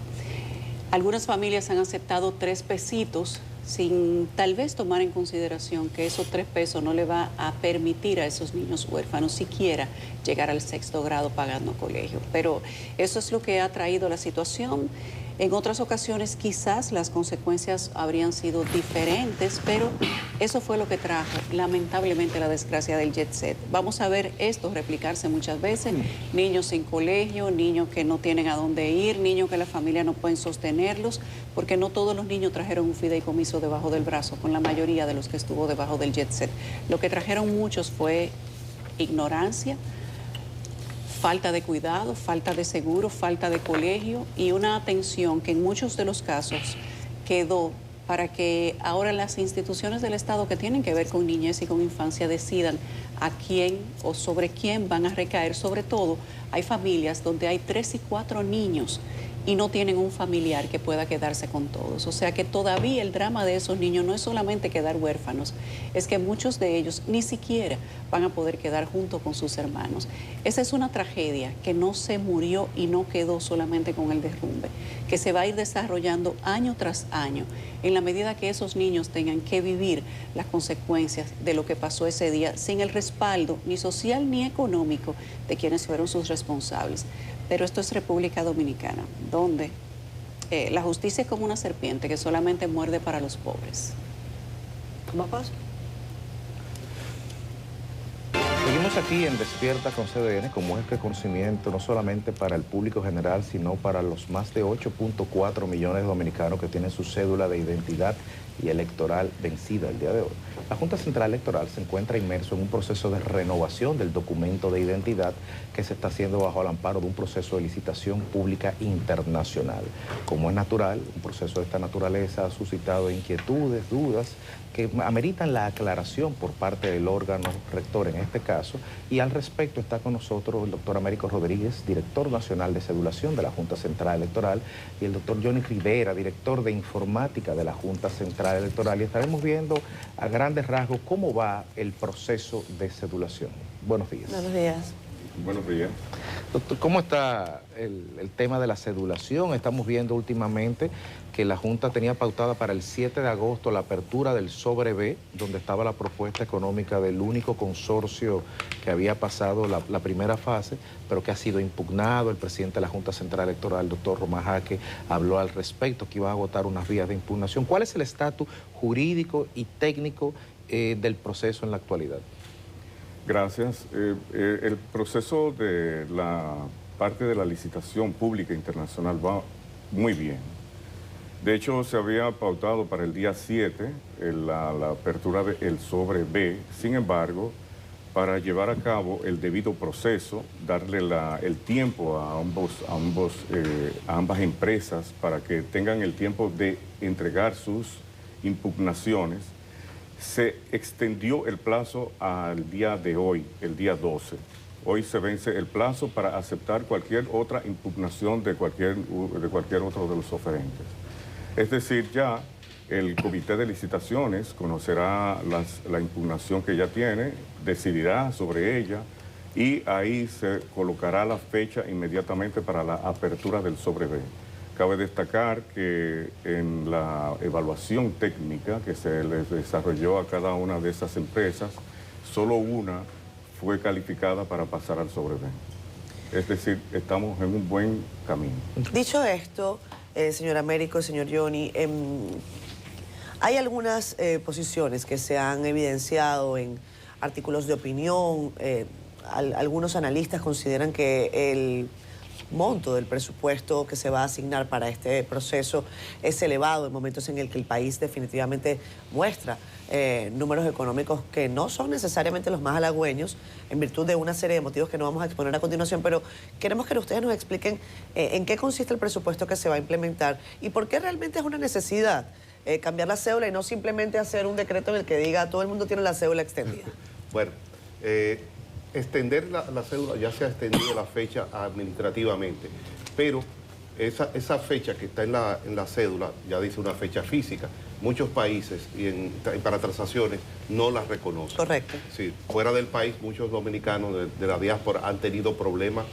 Algunas familias han aceptado 3 pesitos sin tal vez tomar en consideración que esos 3 pesos no le va a permitir a esos niños huérfanos siquiera llegar al 6º grado pagando colegio. Pero eso es lo que ha traído la situación. En otras ocasiones quizás las consecuencias habrían sido diferentes, pero eso fue lo que trajo lamentablemente la desgracia del Jet-Set. Vamos a ver esto replicarse muchas veces, niños sin colegio, niños que no tienen a dónde ir, niños que la familia no pueden sostenerlos, porque no todos los niños trajeron un fideicomiso debajo del brazo, con la mayoría de los que estuvo debajo del Jet-Set. Lo que trajeron muchos fue ignorancia, falta de cuidado, falta de seguro, falta de colegio y una atención que en muchos de los casos quedó para que ahora las instituciones del Estado que tienen que ver con niñez y con infancia decidan a quién o sobre quién van a recaer. Sobre todo, hay familias donde hay 3 y 4 niños y no tienen un familiar que pueda quedarse con todos. O sea que todavía el drama de esos niños no es solamente quedar huérfanos, es que muchos de ellos ni siquiera van a poder quedar junto con sus hermanos. Esa es una tragedia que no se murió y no quedó solamente con el derrumbe, que se va a ir desarrollando año tras año en la medida que esos niños tengan que vivir las consecuencias de lo que pasó ese día sin el respaldo ni social ni económico de quienes fueron sus responsables. Pero esto es República Dominicana, donde la justicia es como una serpiente que solamente muerde para los pobres. ¿Cómo pasa? Seguimos aquí en Despierta con CDN con muestra de conocimiento no solamente para el público general, sino para los más de 8.4 millones de dominicanos que tienen su cédula de identidad y electoral vencida el día de hoy. La Junta Central Electoral se encuentra inmerso en un proceso de renovación del documento de identidad que se está haciendo bajo el amparo de un proceso de licitación pública internacional. Como es natural, un proceso de esta naturaleza ha suscitado inquietudes, dudas, que ameritan la aclaración por parte del órgano rector en este caso, y al respecto está con nosotros el doctor Américo Rodríguez, director nacional de cedulación de la Junta Central Electoral, y el doctor Johnny Rivera, director de informática de la Junta Central Electoral, y estaremos viendo a grandes rasgos cómo va el proceso de cedulación. Buenos días. Buenos días. Buenos días. Doctor, ¿cómo está el tema de la cedulación? Estamos viendo últimamente que la Junta tenía pautada para el 7 de agosto la apertura del Sobre B, donde estaba la propuesta económica del único consorcio que había pasado la primera fase, pero que ha sido impugnado. El presidente de la Junta Central Electoral, el doctor Román Jaque, habló al respecto, que iba a agotar unas vías de impugnación. ¿Cuál es el estatus jurídico y técnico del proceso en la actualidad? Gracias. El proceso de la parte de la licitación pública internacional va muy bien. De hecho, se había pautado para el día 7 la apertura del Sobre B. Sin embargo, para llevar a cabo el debido proceso, darle el tiempo a ambas empresas para que tengan el tiempo de entregar sus impugnaciones, se extendió el plazo al día de hoy, el día 12. Hoy se vence el plazo para aceptar cualquier otra impugnación de cualquier otro de los oferentes. Es decir, ya el Comité de Licitaciones conocerá la impugnación que ya tiene, decidirá sobre ella y ahí se colocará la fecha inmediatamente para la apertura del Sobre B. Cabe destacar que en la evaluación técnica que se les desarrolló a cada una de esas empresas, solo una fue calificada para pasar al Sobre B. Es decir, estamos en un buen camino. Dicho esto, señor Américo, señor Johnny, hay algunas posiciones que se han evidenciado en artículos de opinión. Algunos analistas consideran que el monto del presupuesto que se va a asignar para este proceso es elevado en momentos en el que el país definitivamente muestra números económicos que no son necesariamente los más halagüeños en virtud de una serie de motivos que no vamos a exponer a continuación, pero queremos que ustedes nos expliquen en qué consiste el presupuesto que se va a implementar y por qué realmente es una necesidad cambiar la cédula y no simplemente hacer un decreto en el que diga todo el mundo tiene la cédula extendida. Bueno, extender la cédula, ya se ha extendido la fecha administrativamente, pero esa fecha que está en la cédula ya dice una fecha física. Muchos países y para transacciones no las reconocen. Correcto. Sí, fuera del país muchos dominicanos de la diáspora han tenido problemas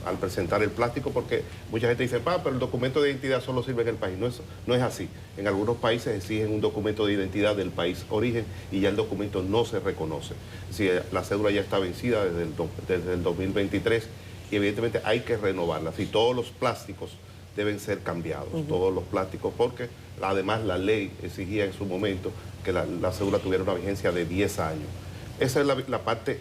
al presentar el plástico porque mucha gente dice, pero el documento de identidad solo sirve en el país. No es así. En algunos países exigen un documento de identidad del país origen y ya el documento no se reconoce. Si la cédula ya está vencida desde el 2023 y evidentemente hay que renovarla. Si todos los plásticos deben ser cambiados, todos los plásticos, porque además la ley exigía en su momento que la cédula tuviera una vigencia de 10 años. Esa es la parte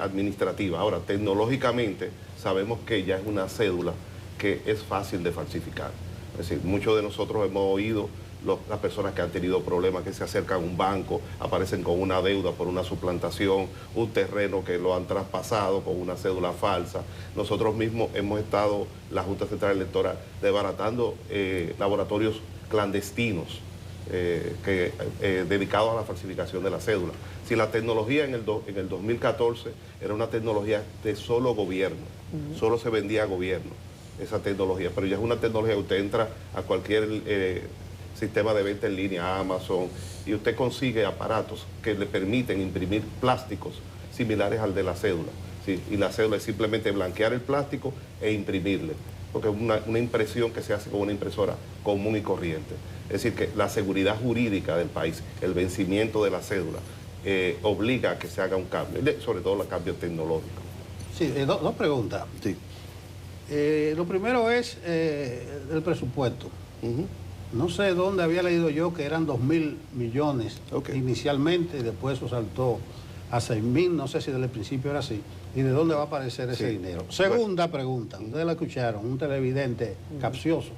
administrativa. Ahora, tecnológicamente, sabemos que ya es una cédula que es fácil de falsificar. Es decir, muchos de nosotros hemos oído las personas que han tenido problemas, que se acercan a un banco, aparecen con una deuda por una suplantación, un terreno que lo han traspasado con una cédula falsa. Nosotros mismos hemos estado, la Junta Central Electoral, desbaratando laboratorios clandestinos dedicados a la falsificación de la cédula. Si la tecnología en el 2014 era una tecnología de solo gobierno, solo se vendía a gobierno esa tecnología, pero ya es una tecnología que usted entra a cualquier sistema de venta en línea, Amazon, y usted consigue aparatos que le permiten imprimir plásticos similares al de la cédula. ¿Sí? Y la cédula es simplemente blanquear el plástico e imprimirle, porque es una impresión que se hace con una impresora común y corriente. Es decir, que la seguridad jurídica del país, el vencimiento de la cédula, obliga a que se haga un cambio, sobre todo los cambios tecnológicos. Sí, dos preguntas. Sí. Lo primero es el presupuesto. No sé dónde había leído yo que eran 2.000 millones inicialmente, y después eso saltó a 6.000, no sé si desde el principio era así. ¿Y de dónde va a aparecer ese dinero? Segunda pregunta, ustedes la escucharon, un televidente capcioso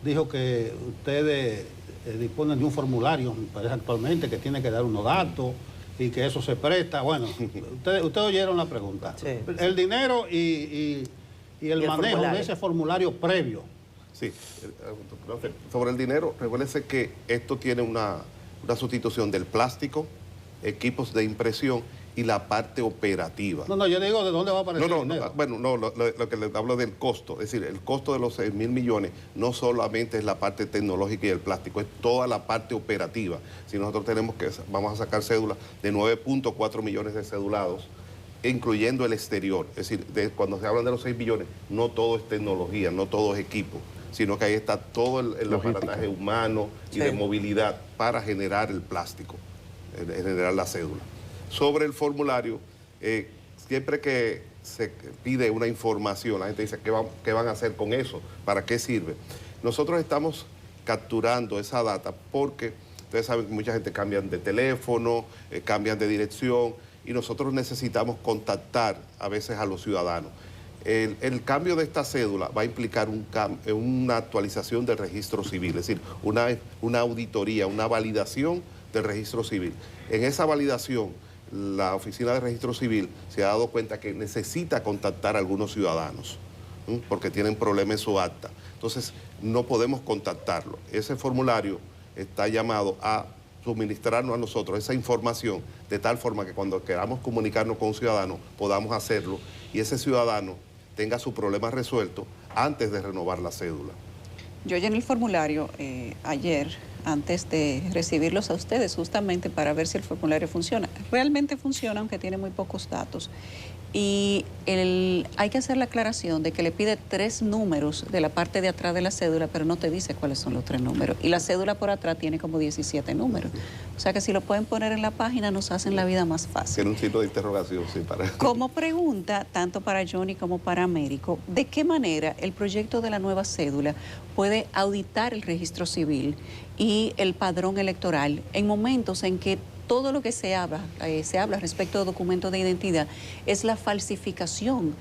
dijo que ustedes disponen de un formulario, me parece actualmente, que tiene que dar unos datos y que eso se presta. Bueno, ustedes oyeron la pregunta. Sí. El dinero y el manejo de ese formulario previo. Sí, sobre el dinero, recuérdense que esto tiene una sustitución del plástico, equipos de impresión y la parte operativa. No, yo digo de dónde va a aparecer el dinero. Bueno, no, lo que les hablo del costo, es decir, el costo de los 6.000 millones no solamente es la parte tecnológica y el plástico, es toda la parte operativa. Si nosotros vamos a sacar cédulas de 9.4 millones de cedulados, incluyendo el exterior. Es decir, cuando se hablan de los 6 billones, no todo es tecnología, no todo es equipo, sino que ahí está todo el aparataje humano y de movilidad para generar el plástico, generar la cédula. Sobre el formulario, siempre que se pide una información, la gente dice, ¿qué van a hacer con eso? ¿Para qué sirve? Nosotros estamos capturando esa data porque ustedes saben que mucha gente cambia de teléfono, cambian de dirección, y nosotros necesitamos contactar a veces a los ciudadanos. El cambio de esta cédula va a implicar una actualización del registro civil, es decir, una auditoría, una validación del registro civil. En esa validación, la Oficina de Registro Civil se ha dado cuenta que necesita contactar a algunos ciudadanos, porque tienen problemas en su acta. Entonces, no podemos contactarlo. Ese formulario está llamado a suministrarnos a nosotros esa información de tal forma que cuando queramos comunicarnos con un ciudadano podamos hacerlo y ese ciudadano tenga su problema resuelto antes de renovar la cédula. Yo llené el formulario ayer antes de recibirlos a ustedes justamente para ver si el formulario funciona. Realmente funciona, aunque tiene muy pocos datos. Y hay que hacer la aclaración de que le pide 3 números de la parte de atrás de la cédula, pero no te dice cuáles son los 3 números. Y la cédula por atrás tiene como 17 números. O sea que si lo pueden poner en la página nos hacen la vida más fácil. Tiene un signo de interrogación, sí, para... Como pregunta, tanto para Johnny como para Américo, ¿de qué manera el proyecto de la nueva cédula puede auditar el registro civil y el padrón electoral en momentos en que todo lo que se habla respecto a documentos de identidad es la falsificación?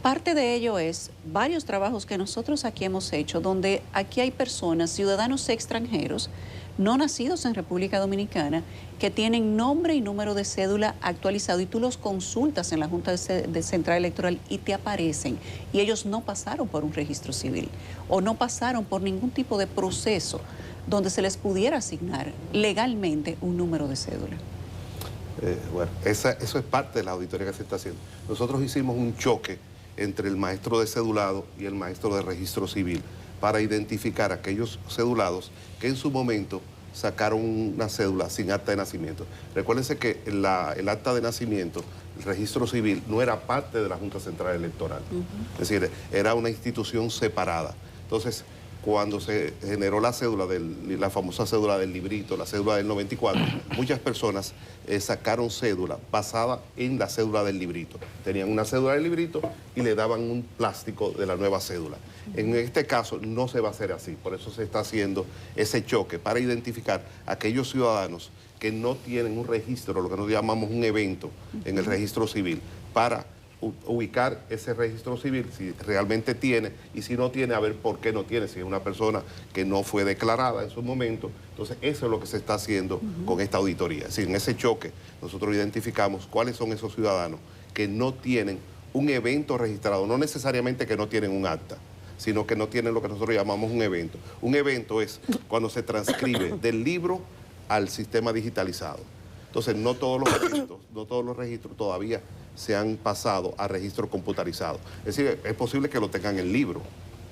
Parte de ello es varios trabajos que nosotros aquí hemos hecho, donde aquí hay personas, ciudadanos extranjeros, no nacidos en República Dominicana, que tienen nombre y número de cédula actualizado y tú los consultas en la Junta de Central Electoral y te aparecen. Y ellos no pasaron por un registro civil o no pasaron por ningún tipo de proceso donde se les pudiera asignar legalmente un número de cédula. Bueno, eso es parte de la auditoría que se está haciendo. Nosotros hicimos un choque entre el maestro de cedulado y el maestro de registro civil para identificar aquellos cedulados que en su momento sacaron una cédula sin acta de nacimiento. Recuérdense que el acta de nacimiento, el registro civil, no era parte de la Junta Central Electoral. Es decir, era una institución separada. Entonces, cuando se generó la cédula, la famosa cédula del librito, la cédula del 94, muchas personas sacaron cédula basada en la cédula del librito. Tenían una cédula del librito y le daban un plástico de la nueva cédula. En este caso no se va a hacer así, por eso se está haciendo ese choque para identificar a aquellos ciudadanos que no tienen un registro, lo que nosotros llamamos un evento en el registro civil, para ubicar ese registro civil, si realmente tiene, y si no tiene, a ver por qué no tiene, si es una persona que no fue declarada en su momento. Entonces, eso es lo que se está haciendo con esta auditoría. Es decir, en ese choque, nosotros identificamos cuáles son esos ciudadanos que no tienen un evento registrado, no necesariamente que no tienen un acta, sino que no tienen lo que nosotros llamamos un evento. Un evento es cuando se transcribe del libro al sistema digitalizado. Entonces, no todos los registros todavía se han pasado a registro computarizado. Es decir, es posible que lo tengan en libro.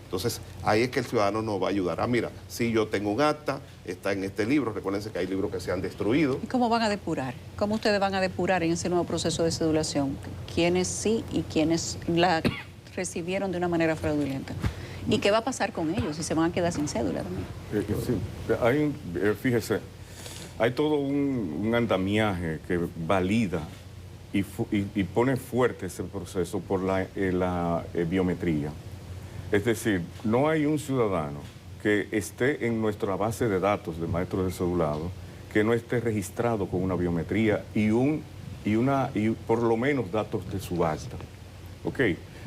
Entonces, ahí es que el ciudadano nos va a ayudar. Ah, mira, si yo tengo un acta, está en este libro. Recuérdense que hay libros que se han destruido. ¿Y cómo van a depurar? ¿Cómo ustedes van a depurar en ese nuevo proceso de cedulación quiénes sí y quiénes la recibieron de una manera fraudulenta? ¿Y qué va a pasar con ellos si se van a quedar sin cédula también? Sí, fíjese, Hay todo un andamiaje que valida y pone fuerte ese proceso por la biometría. Es decir, no hay un ciudadano que esté en nuestra base de datos de maestros del cedulado que no esté registrado con una biometría y por lo menos datos de subasta. ¿Ok?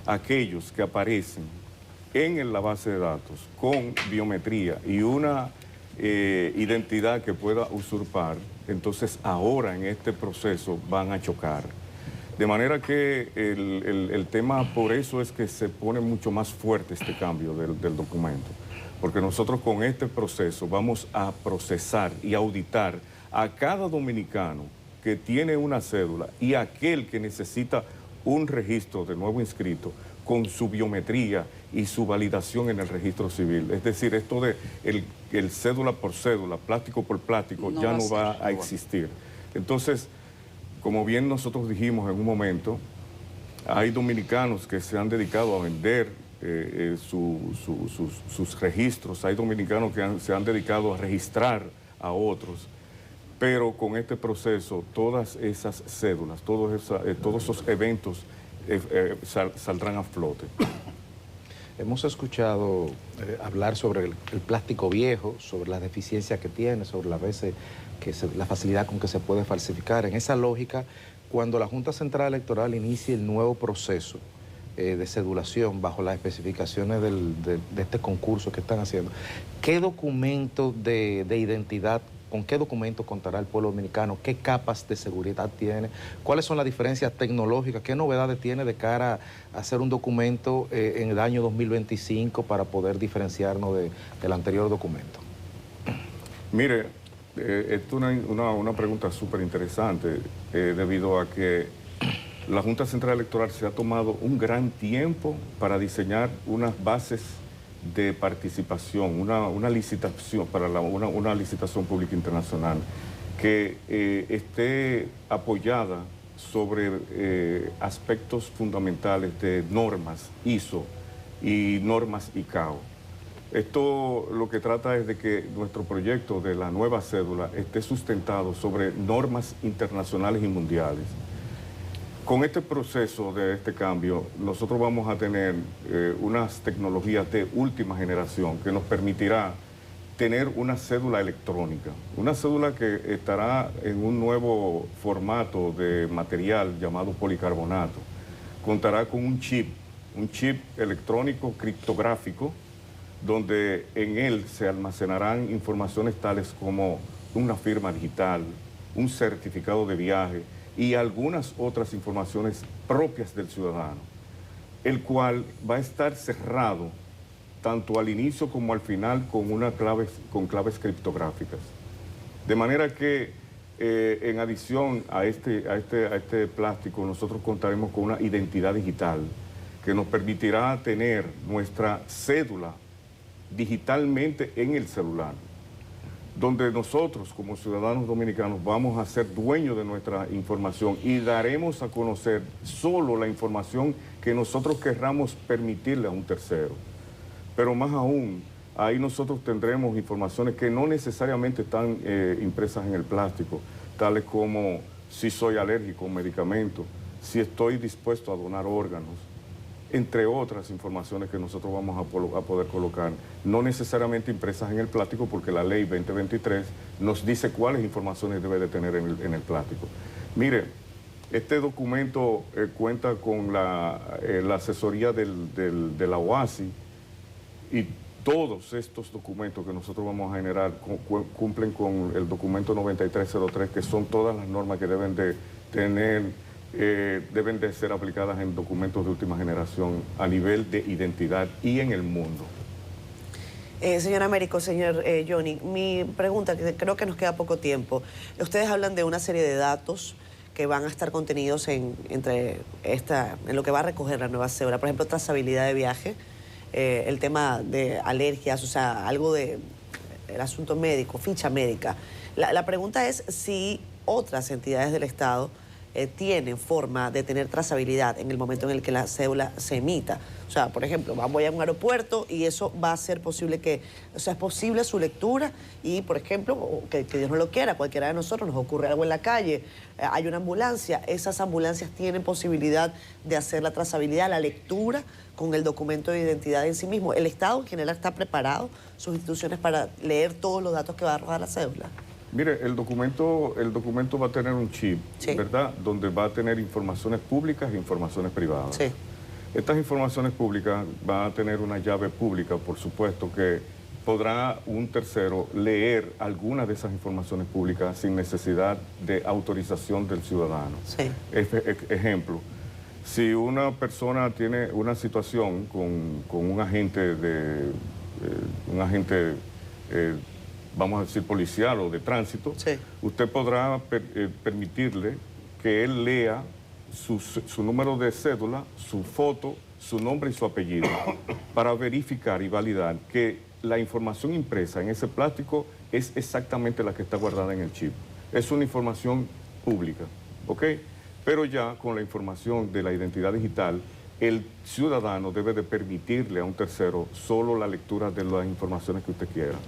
Aquellos que aparecen en la base de datos con biometría y una identidad que pueda usurpar, entonces ahora en este proceso van a chocar. De manera que el tema, por eso es que se pone mucho más fuerte este cambio del documento, porque nosotros con este proceso vamos a procesar y auditar a cada dominicano que tiene una cédula y aquel que necesita un registro de nuevo inscrito con su biometría y su validación en el registro civil. Es decir, esto de el cédula por cédula, plástico por plástico, ya no va a existir. Entonces, como bien nosotros dijimos en un momento, hay dominicanos que se han dedicado a vender sus registros, hay dominicanos que se han dedicado a registrar a otros, pero con este proceso todas esas cédulas, todos esos eventos saldrán a flote. Hemos escuchado hablar sobre el plástico viejo, sobre las deficiencias que tiene, sobre las veces la facilidad con que se puede falsificar. En esa lógica, cuando la Junta Central Electoral inicie el nuevo proceso de cedulación bajo las especificaciones de este concurso que están haciendo, ¿qué documento de identidad, con qué documento contará el pueblo dominicano? ¿Qué capas de seguridad tiene? ¿Cuáles son las diferencias tecnológicas? ¿Qué novedades tiene de cara a hacer un documento en el año 2025 para poder diferenciarnos del anterior documento? Mire, esto es una pregunta súper interesante, debido a que la Junta Central Electoral se ha tomado un gran tiempo para diseñar unas bases de participación, una licitación para una licitación pública internacional que esté apoyada sobre aspectos fundamentales de normas ISO y normas ICAO. Esto lo que trata es de que nuestro proyecto de la nueva cédula esté sustentado sobre normas internacionales y mundiales. Con este proceso de este cambio, nosotros vamos a tener unas tecnologías de última generación que nos permitirá tener una cédula electrónica. Una cédula que estará en un nuevo formato de material llamado policarbonato. Contará con un chip electrónico criptográfico, donde en él se almacenarán informaciones tales como una firma digital, un certificado de viaje, y algunas otras informaciones propias del ciudadano, el cual va a estar cerrado tanto al inicio como al final con claves criptográficas. De manera que en adición a este plástico, nosotros contaremos con una identidad digital que nos permitirá tener nuestra cédula digitalmente en el celular, donde nosotros como ciudadanos dominicanos vamos a ser dueños de nuestra información y daremos a conocer solo la información que nosotros querramos permitirle a un tercero. Pero más aún, ahí nosotros tendremos informaciones que no necesariamente están impresas en el plástico, tales como si soy alérgico a un medicamento, si estoy dispuesto a donar órganos, entre otras informaciones que nosotros vamos a poder colocar, no necesariamente impresas en el plástico, porque la ley 2023 nos dice cuáles informaciones debe de tener en el plástico. Mire, este documento cuenta con la asesoría de la OASI, y todos estos documentos que nosotros vamos a generar cumplen con el documento 9303, que son todas las normas que deben de tener, deben de ser aplicadas en documentos de última generación a nivel de identidad y en el mundo. Señor Américo, señor Johnny, mi pregunta, que creo que nos queda poco tiempo. Ustedes hablan de una serie de datos que van a estar contenidos en lo que va a recoger la nueva cédula. Por ejemplo, trazabilidad de viaje, el tema de alergias, o sea, algo del asunto médico, ficha médica. La pregunta es si otras entidades del Estado tienen forma de tener trazabilidad en el momento en el que la cédula se emita. O sea, por ejemplo, voy a un aeropuerto y eso va a ser posible que, o sea, es posible su lectura y, por ejemplo, que Dios no lo quiera, cualquiera de nosotros nos ocurre algo en la calle, hay una ambulancia, esas ambulancias tienen posibilidad de hacer la trazabilidad, la lectura con el documento de identidad en sí mismo. ¿El Estado en general está preparado, sus instituciones, para leer todos los datos que va a arrojar la cédula? Mire, el documento va a tener un chip, Sí. ¿verdad? Donde va a tener informaciones públicas e informaciones privadas. Sí. Estas informaciones públicas van a tener una llave pública, por supuesto, que podrá un tercero leer algunas de esas informaciones públicas sin necesidad de autorización del ciudadano. Sí. Ejemplo, si una persona tiene una situación con un agente vamos a decir, policial o de tránsito, Sí. usted podrá permitirle que él lea su número de cédula, su foto, su nombre y su apellido, para verificar y validar que la información impresa en ese plástico es exactamente la que está guardada en el chip. Es una información pública, ¿ok? Pero ya con la información de la identidad digital, el ciudadano debe de permitirle a un tercero solo la lectura de las informaciones que usted quiera.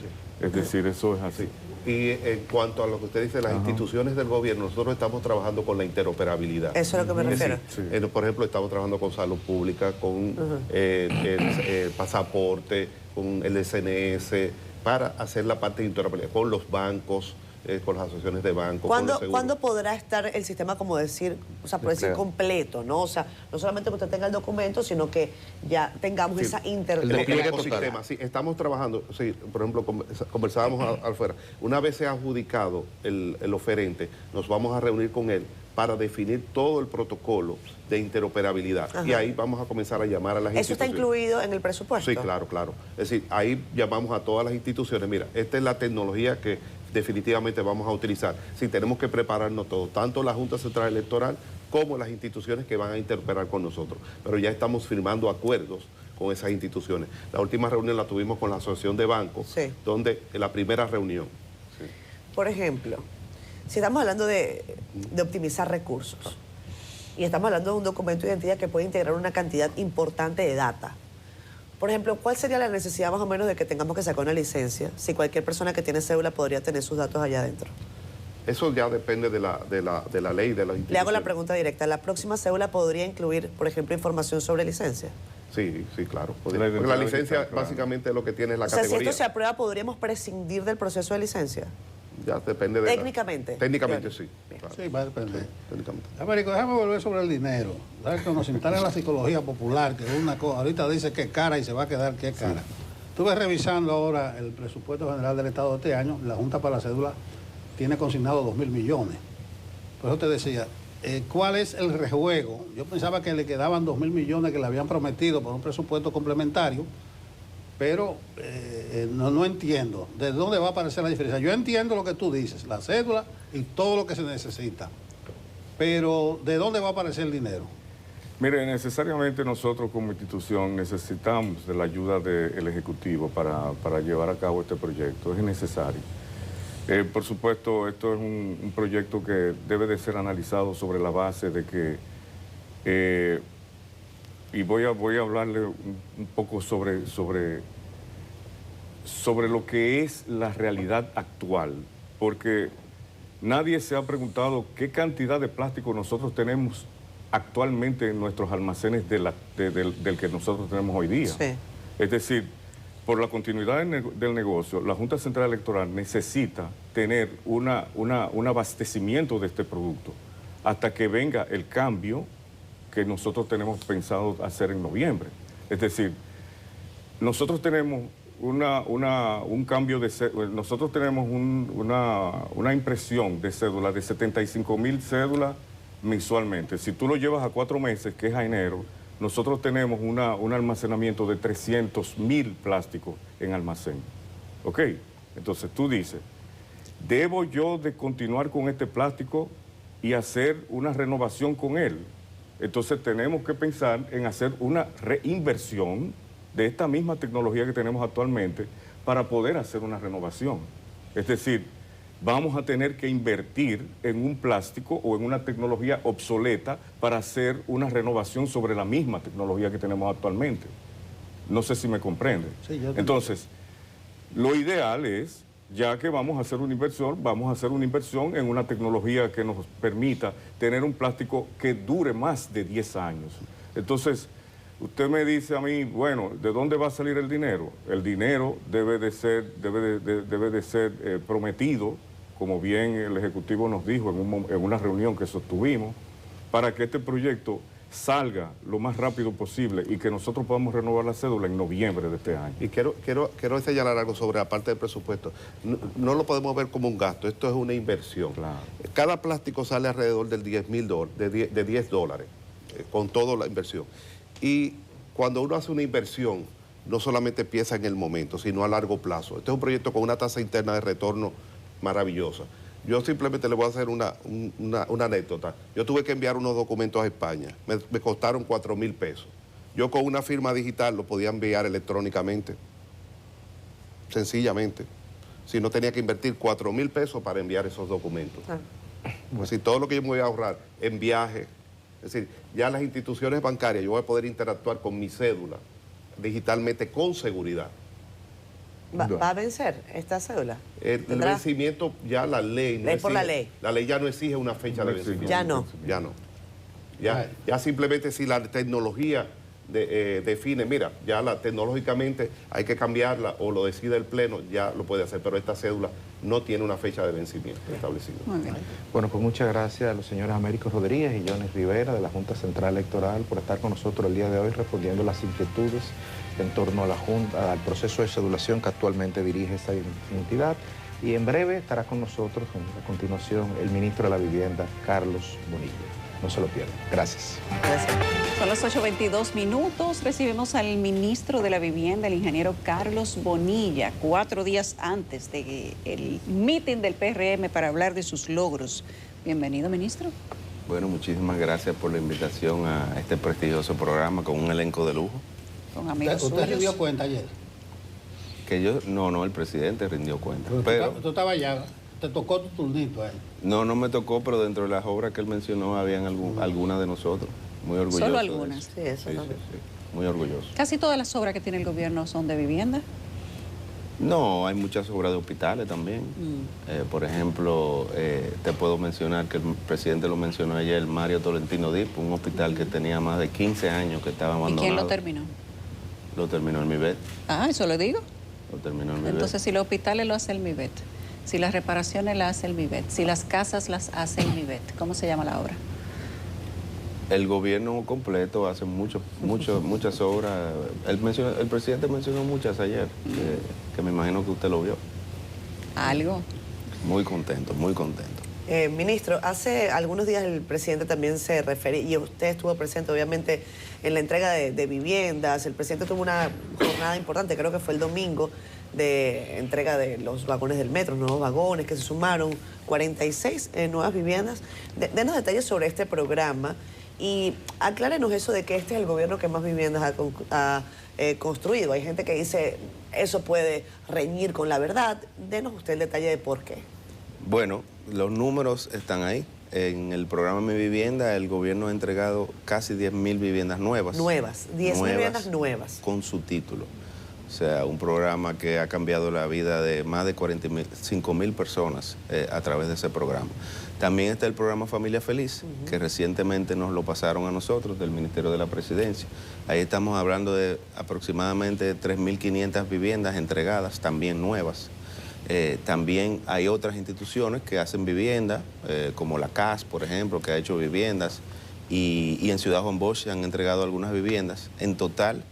Es decir, eso es así. Y en cuanto a lo que usted dice, las instituciones del gobierno, nosotros estamos trabajando con la interoperabilidad. Eso es lo que me refiero. Sí. Por ejemplo, estamos trabajando con salud pública, con el pasaporte, con el SNS, para hacer la parte de interoperabilidad, con los bancos, con las asociaciones de bancos, con los seguros. ¿Cuándo podrá estar el sistema, como decir, o sea, por decir completo, ¿no? O sea, no solamente que usted tenga el documento, sino que ya tengamos esa El interoperabilidad. ecosistema, sí, estamos trabajando, sí, por ejemplo, conversábamos afuera, una vez se ha adjudicado el oferente, nos vamos a reunir con él para definir todo el protocolo de interoperabilidad. Ajá. Y ahí vamos a comenzar a llamar a las ¿Eso está instituciones. incluido en el presupuesto? Sí, claro, claro. Es decir, ahí llamamos a todas las instituciones, mira, esta es la tecnología que definitivamente vamos a utilizar. Sí, tenemos que prepararnos todos, tanto la Junta Central Electoral como las instituciones que van a interoperar con nosotros. Pero ya estamos firmando acuerdos con esas instituciones. La última reunión la tuvimos con la Asociación de Bancos, Sí. donde en la primera reunión. Sí. Por ejemplo, si estamos hablando de optimizar recursos y estamos hablando de un documento de identidad que puede integrar una cantidad importante de data, por ejemplo, ¿cuál sería la necesidad más o menos de que tengamos que sacar una licencia si cualquier persona que tiene cédula podría tener sus datos allá adentro? Eso ya depende de la ley, de las instituciones. Le hago la pregunta directa. ¿La próxima cédula podría incluir, por ejemplo, información sobre licencia? Sí, sí, claro. La Porque identidad la licencia digital, claro. básicamente lo que tiene es la O sea, si categoría. esto se aprueba, ¿podríamos prescindir del proceso de licencia? Ya depende de Técnicamente. Técnicamente Claro. sí. Claro. Sí, va a depender. Técnicamente. Américo, déjame volver sobre el dinero. ¿Sabes? Que nos instala en la psicología popular, que es una cosa, ahorita dice que es cara y se va a quedar que es cara. Estuve revisando ahora el presupuesto general del Estado de este año, la Junta para la Cédula tiene consignado 2.000 millones. Por eso te decía, ¿cuál es el rejuego? Yo pensaba que le quedaban 2.000 millones que le habían prometido por un presupuesto complementario, pero no entiendo de dónde va a aparecer la diferencia. Yo entiendo lo que tú dices, la cédula y todo lo que se necesita, pero ¿de dónde va a aparecer el dinero? Mire, necesariamente nosotros como institución necesitamos de la ayuda del Ejecutivo para llevar a cabo este proyecto. Es necesario. Por supuesto, esto es un proyecto que debe de ser analizado sobre la base de que... y voy a hablarle un poco sobre lo que es la realidad actual, porque nadie se ha preguntado qué cantidad de plástico nosotros tenemos actualmente en nuestros almacenes del que nosotros tenemos hoy día. Sí. Es decir, por la continuidad del negocio, la Junta Central Electoral necesita tener un abastecimiento de este producto hasta que venga el cambio que nosotros tenemos pensado hacer en noviembre. Es decir, nosotros tenemos un cambio de nosotros tenemos una impresión de cédula de 75,000 cédulas mensualmente. Si tú lo llevas a 4 meses, que es a enero, nosotros tenemos un almacenamiento de 300,000 plásticos en almacén. ¿Ok? Entonces tú dices, ¿debo yo de continuar con este plástico y hacer una renovación con él? Entonces tenemos que pensar en hacer una reinversión de esta misma tecnología que tenemos actualmente para poder hacer una renovación. Es decir, vamos a tener que invertir en un plástico o en una tecnología obsoleta para hacer una renovación sobre la misma tecnología que tenemos actualmente. No sé si me comprende. Sí, yo Entonces, lo ideal es, ya que vamos a hacer una inversión en una tecnología que nos permita tener un plástico que dure más de 10 años. Entonces, usted me dice a mí, bueno, ¿de dónde va a salir el dinero? El dinero debe de ser prometido, como bien el Ejecutivo nos dijo en una reunión que sostuvimos, para que este proyecto salga lo más rápido posible y que nosotros podamos renovar la cédula en noviembre de este año. Y quiero señalar algo sobre la parte del presupuesto. No lo podemos ver como un gasto, esto es una inversión. Claro. Cada plástico sale alrededor del de $10, con toda la inversión. Y cuando uno hace una inversión, no solamente piensa en el momento, sino a largo plazo. Este es un proyecto con una tasa interna de retorno maravillosa. Yo simplemente le voy a hacer una anécdota. Yo tuve que enviar unos documentos a España. Me costaron 4.000 pesos. Yo con una firma digital lo podía enviar electrónicamente. Sencillamente. Si no tenía que invertir 4.000 pesos para enviar esos documentos. Es decir, todo lo que yo me voy a ahorrar en viaje. Es decir, ya las instituciones bancarias, yo voy a poder interactuar con mi cédula digitalmente con seguridad. ¿Va a vencer esta cédula? El vencimiento, ya la ley... Ley por la ley. La ley ya no exige una fecha de vencimiento. Ya no. Ya no. Ya simplemente si la tecnología define, mira, ya tecnológicamente hay que cambiarla o lo decide el Pleno, ya lo puede hacer, pero esta cédula no tiene una fecha de vencimiento establecida. Muy bien. Bueno, pues muchas gracias a los señores Américo Rodríguez y Jones Rivera de la Junta Central Electoral por estar con nosotros el día de hoy respondiendo las inquietudes en torno a la Junta, al proceso de cedulación que actualmente dirige esta entidad. Y en breve estará con nosotros, a continuación, el ministro de la Vivienda, Carlos Bonilla. No se lo pierdan. Gracias. Gracias. Son las 8:22 minutos. Recibimos al ministro de la Vivienda, el ingeniero Carlos Bonilla, 4 días antes del meeting del PRM para hablar de sus logros. Bienvenido, ministro. Bueno, muchísimas gracias por la invitación a este prestigioso programa con un elenco de lujo. Con amigos ¿Usted se suyos. dio cuenta ayer? Que yo, no, el presidente rindió cuenta. Pero tú estabas allá, te tocó tu turnito ahí. No me tocó, pero dentro de las obras que él mencionó habían algunas de nosotros. Muy orgulloso. Solo de algunas. eso. Sí, eso también. Sí. Muy orgulloso. Casi todas las obras que tiene el gobierno son de vivienda. No, hay muchas obras de hospitales también. Por ejemplo, te puedo mencionar que el presidente lo mencionó ayer, el Mario Tolentino Dip, un hospital que tenía más de 15 años que estaba ¿Y abandonado. quién lo terminó? Lo terminó el MIBET. Ah, eso lo digo. Lo terminó el MIBET. Entonces, si los hospitales lo hace el MIBET, si las reparaciones las hace el MIBET, si las casas las hace el MIBET, ¿cómo se llama la obra? El gobierno completo hace muchas obras. El presidente mencionó muchas ayer, que me imagino que usted lo vio. Algo. Muy contento, muy contento. Ministro, hace algunos días el presidente también se refería, y usted estuvo presente obviamente en la entrega de viviendas. El presidente tuvo una jornada importante, creo que fue el domingo, de entrega de los vagones del metro, nuevos vagones que se sumaron, 46 nuevas viviendas. Denos detalles sobre este programa y aclárenos eso de que este es el gobierno que más viviendas ha construido. Hay gente que dice eso puede reñir con la verdad. Denos usted el detalle de por qué. Bueno, los números están ahí. En el programa Mi Vivienda, el gobierno ha entregado casi 10.000 viviendas nuevas. 10.000 viviendas nuevas. Con su título. O sea, un programa que ha cambiado la vida de más de 45.000 personas a través de ese programa. También está el programa Familia Feliz, que recientemente nos lo pasaron a nosotros del Ministerio de la Presidencia. Ahí estamos hablando de aproximadamente 3.500 viviendas entregadas, también nuevas. También hay otras instituciones que hacen vivienda, como la CAS, por ejemplo, que ha hecho viviendas, y en Ciudad Juan Bosch se han entregado algunas viviendas. En total,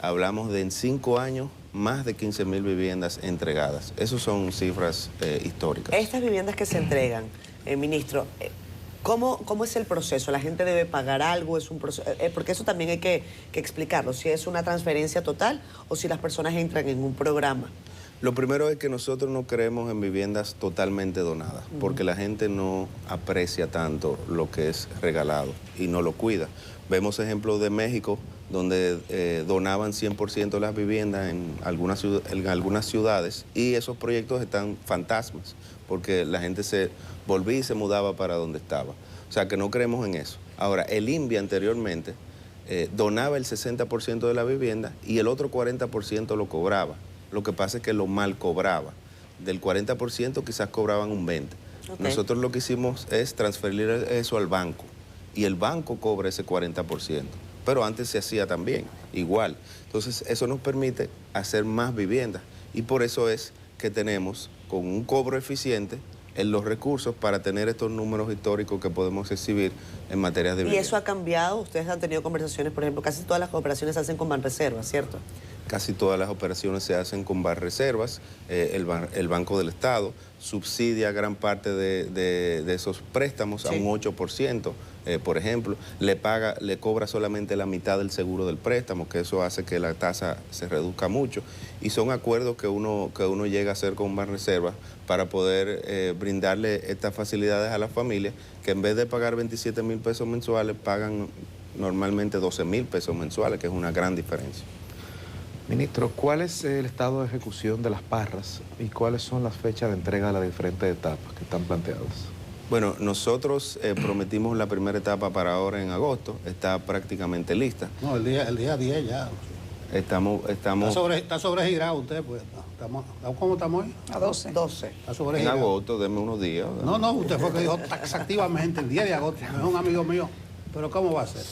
hablamos de en 5 años, más de 15.000 viviendas entregadas. Esas son cifras históricas. Estas viviendas que se entregan, ministro, ¿cómo es el proceso? ¿La gente debe pagar algo? ¿Es un proceso? Porque eso también hay que explicarlo, si es una transferencia total o si las personas entran en un programa. Lo primero es que nosotros no creemos en viviendas totalmente donadas, porque la gente no aprecia tanto lo que es regalado y no lo cuida. Vemos ejemplos de México, donde donaban 100% las viviendas en algunas ciudades, y esos proyectos están fantasmas, porque la gente se volvía y se mudaba para donde estaba. O sea que no creemos en eso. Ahora, el INVI anteriormente donaba el 60% de la vivienda y el otro 40% lo cobraba. Lo que pasa es que lo mal cobraba. Del 40% quizás cobraban un 20%. Okay. Nosotros lo que hicimos es transferir eso al banco, y el banco cobra ese 40%. Pero antes se hacía también, igual. Entonces, eso nos permite hacer más viviendas, y por eso es que tenemos, con un cobro eficiente, en los recursos para tener estos números históricos que podemos exhibir en materia de vivienda. ¿Y eso ha cambiado? Ustedes han tenido conversaciones, por ejemplo, casi todas las operaciones se hacen con Banreservas, ¿cierto? Casi todas las operaciones se hacen con Banreservas. El Banco del Estado subsidia gran parte de esos préstamos, sí, a un 8%, por ejemplo. Le cobra solamente la mitad del seguro del préstamo, que eso hace que la tasa se reduzca mucho. Y son acuerdos que uno llega a hacer con Banreservas para poder brindarle estas facilidades a las familias, que en vez de pagar 27,000 pesos mensuales, pagan normalmente 12,000 pesos mensuales, que es una gran diferencia. Ministro, ¿cuál es el estado de ejecución de las parras y cuáles son las fechas de entrega de las diferentes etapas que están planteadas? Bueno, nosotros prometimos la primera etapa para ahora en agosto, está prácticamente lista. No, el día 10 ya. Estamos... Está sobregirado usted, pues. ¿Cómo estamos hoy? A 12. Está sobregirado. En agosto, denme unos días. No, usted fue que dijo taxativamente el día de agosto, es un amigo mío. Pero ¿cómo va a ser?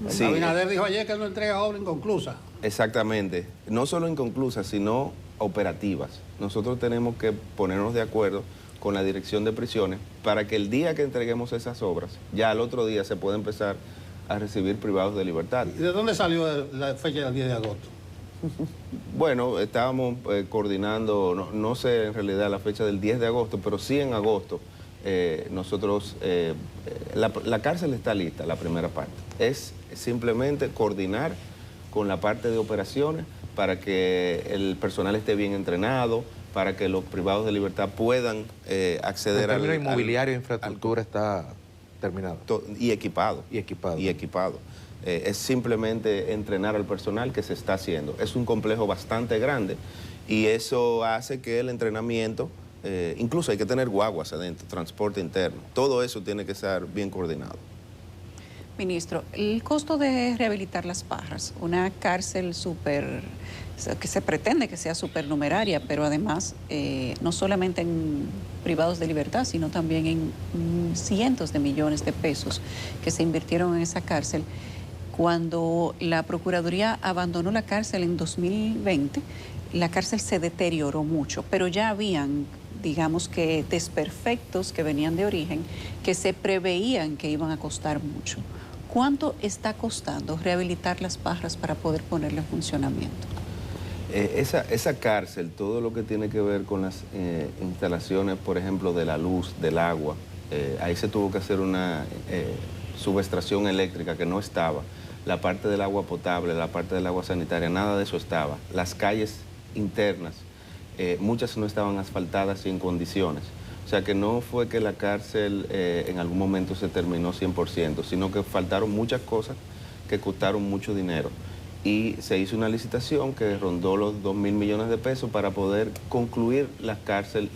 Sí. Abinader dijo ayer que no entrega obra inconclusa. Exactamente. No solo inconclusas, sino operativas. Nosotros tenemos que ponernos de acuerdo con la dirección de prisiones para que el día que entreguemos esas obras, ya al otro día se pueda empezar a recibir privados de libertad. ¿Y de dónde salió la fecha del 10 de agosto? Bueno, estábamos coordinando, no sé en realidad la fecha del 10 de agosto, pero sí en agosto. Nosotros, la cárcel está lista, la primera parte. Es simplemente coordinar con la parte de operaciones para que el personal esté bien entrenado, para que los privados de libertad puedan acceder al... El término inmobiliario e infraestructura está terminado. Y equipado. Y equipado. Y equipado. Es simplemente entrenar al personal, que se está haciendo. Es un complejo bastante grande y eso hace que el entrenamiento... incluso hay que tener guaguas adentro, transporte interno. Todo eso tiene que estar bien coordinado. Ministro, el costo de rehabilitar las parras, una cárcel que se pretende que sea supernumeraria, pero además no solamente en privados de libertad, sino también en cientos de millones de pesos que se invirtieron en esa cárcel. Cuando la Procuraduría abandonó la cárcel en 2020, la cárcel se deterioró mucho, pero ya habían, digamos que desperfectos que venían de origen, que se preveían que iban a costar mucho. ¿Cuánto está costando rehabilitar las parras para poder ponerle en funcionamiento? Esa cárcel, todo lo que tiene que ver con las instalaciones, por ejemplo, de la luz, del agua, ahí se tuvo que hacer una subestación eléctrica que no estaba. La parte del agua potable, la parte del agua sanitaria, nada de eso estaba. Las calles internas, muchas no estaban asfaltadas y en condiciones. O sea que no fue que la cárcel en algún momento se terminó 100%, sino que faltaron muchas cosas que costaron mucho dinero. Y se hizo una licitación que rondó los 2.000 millones de pesos para poder concluir la cárcel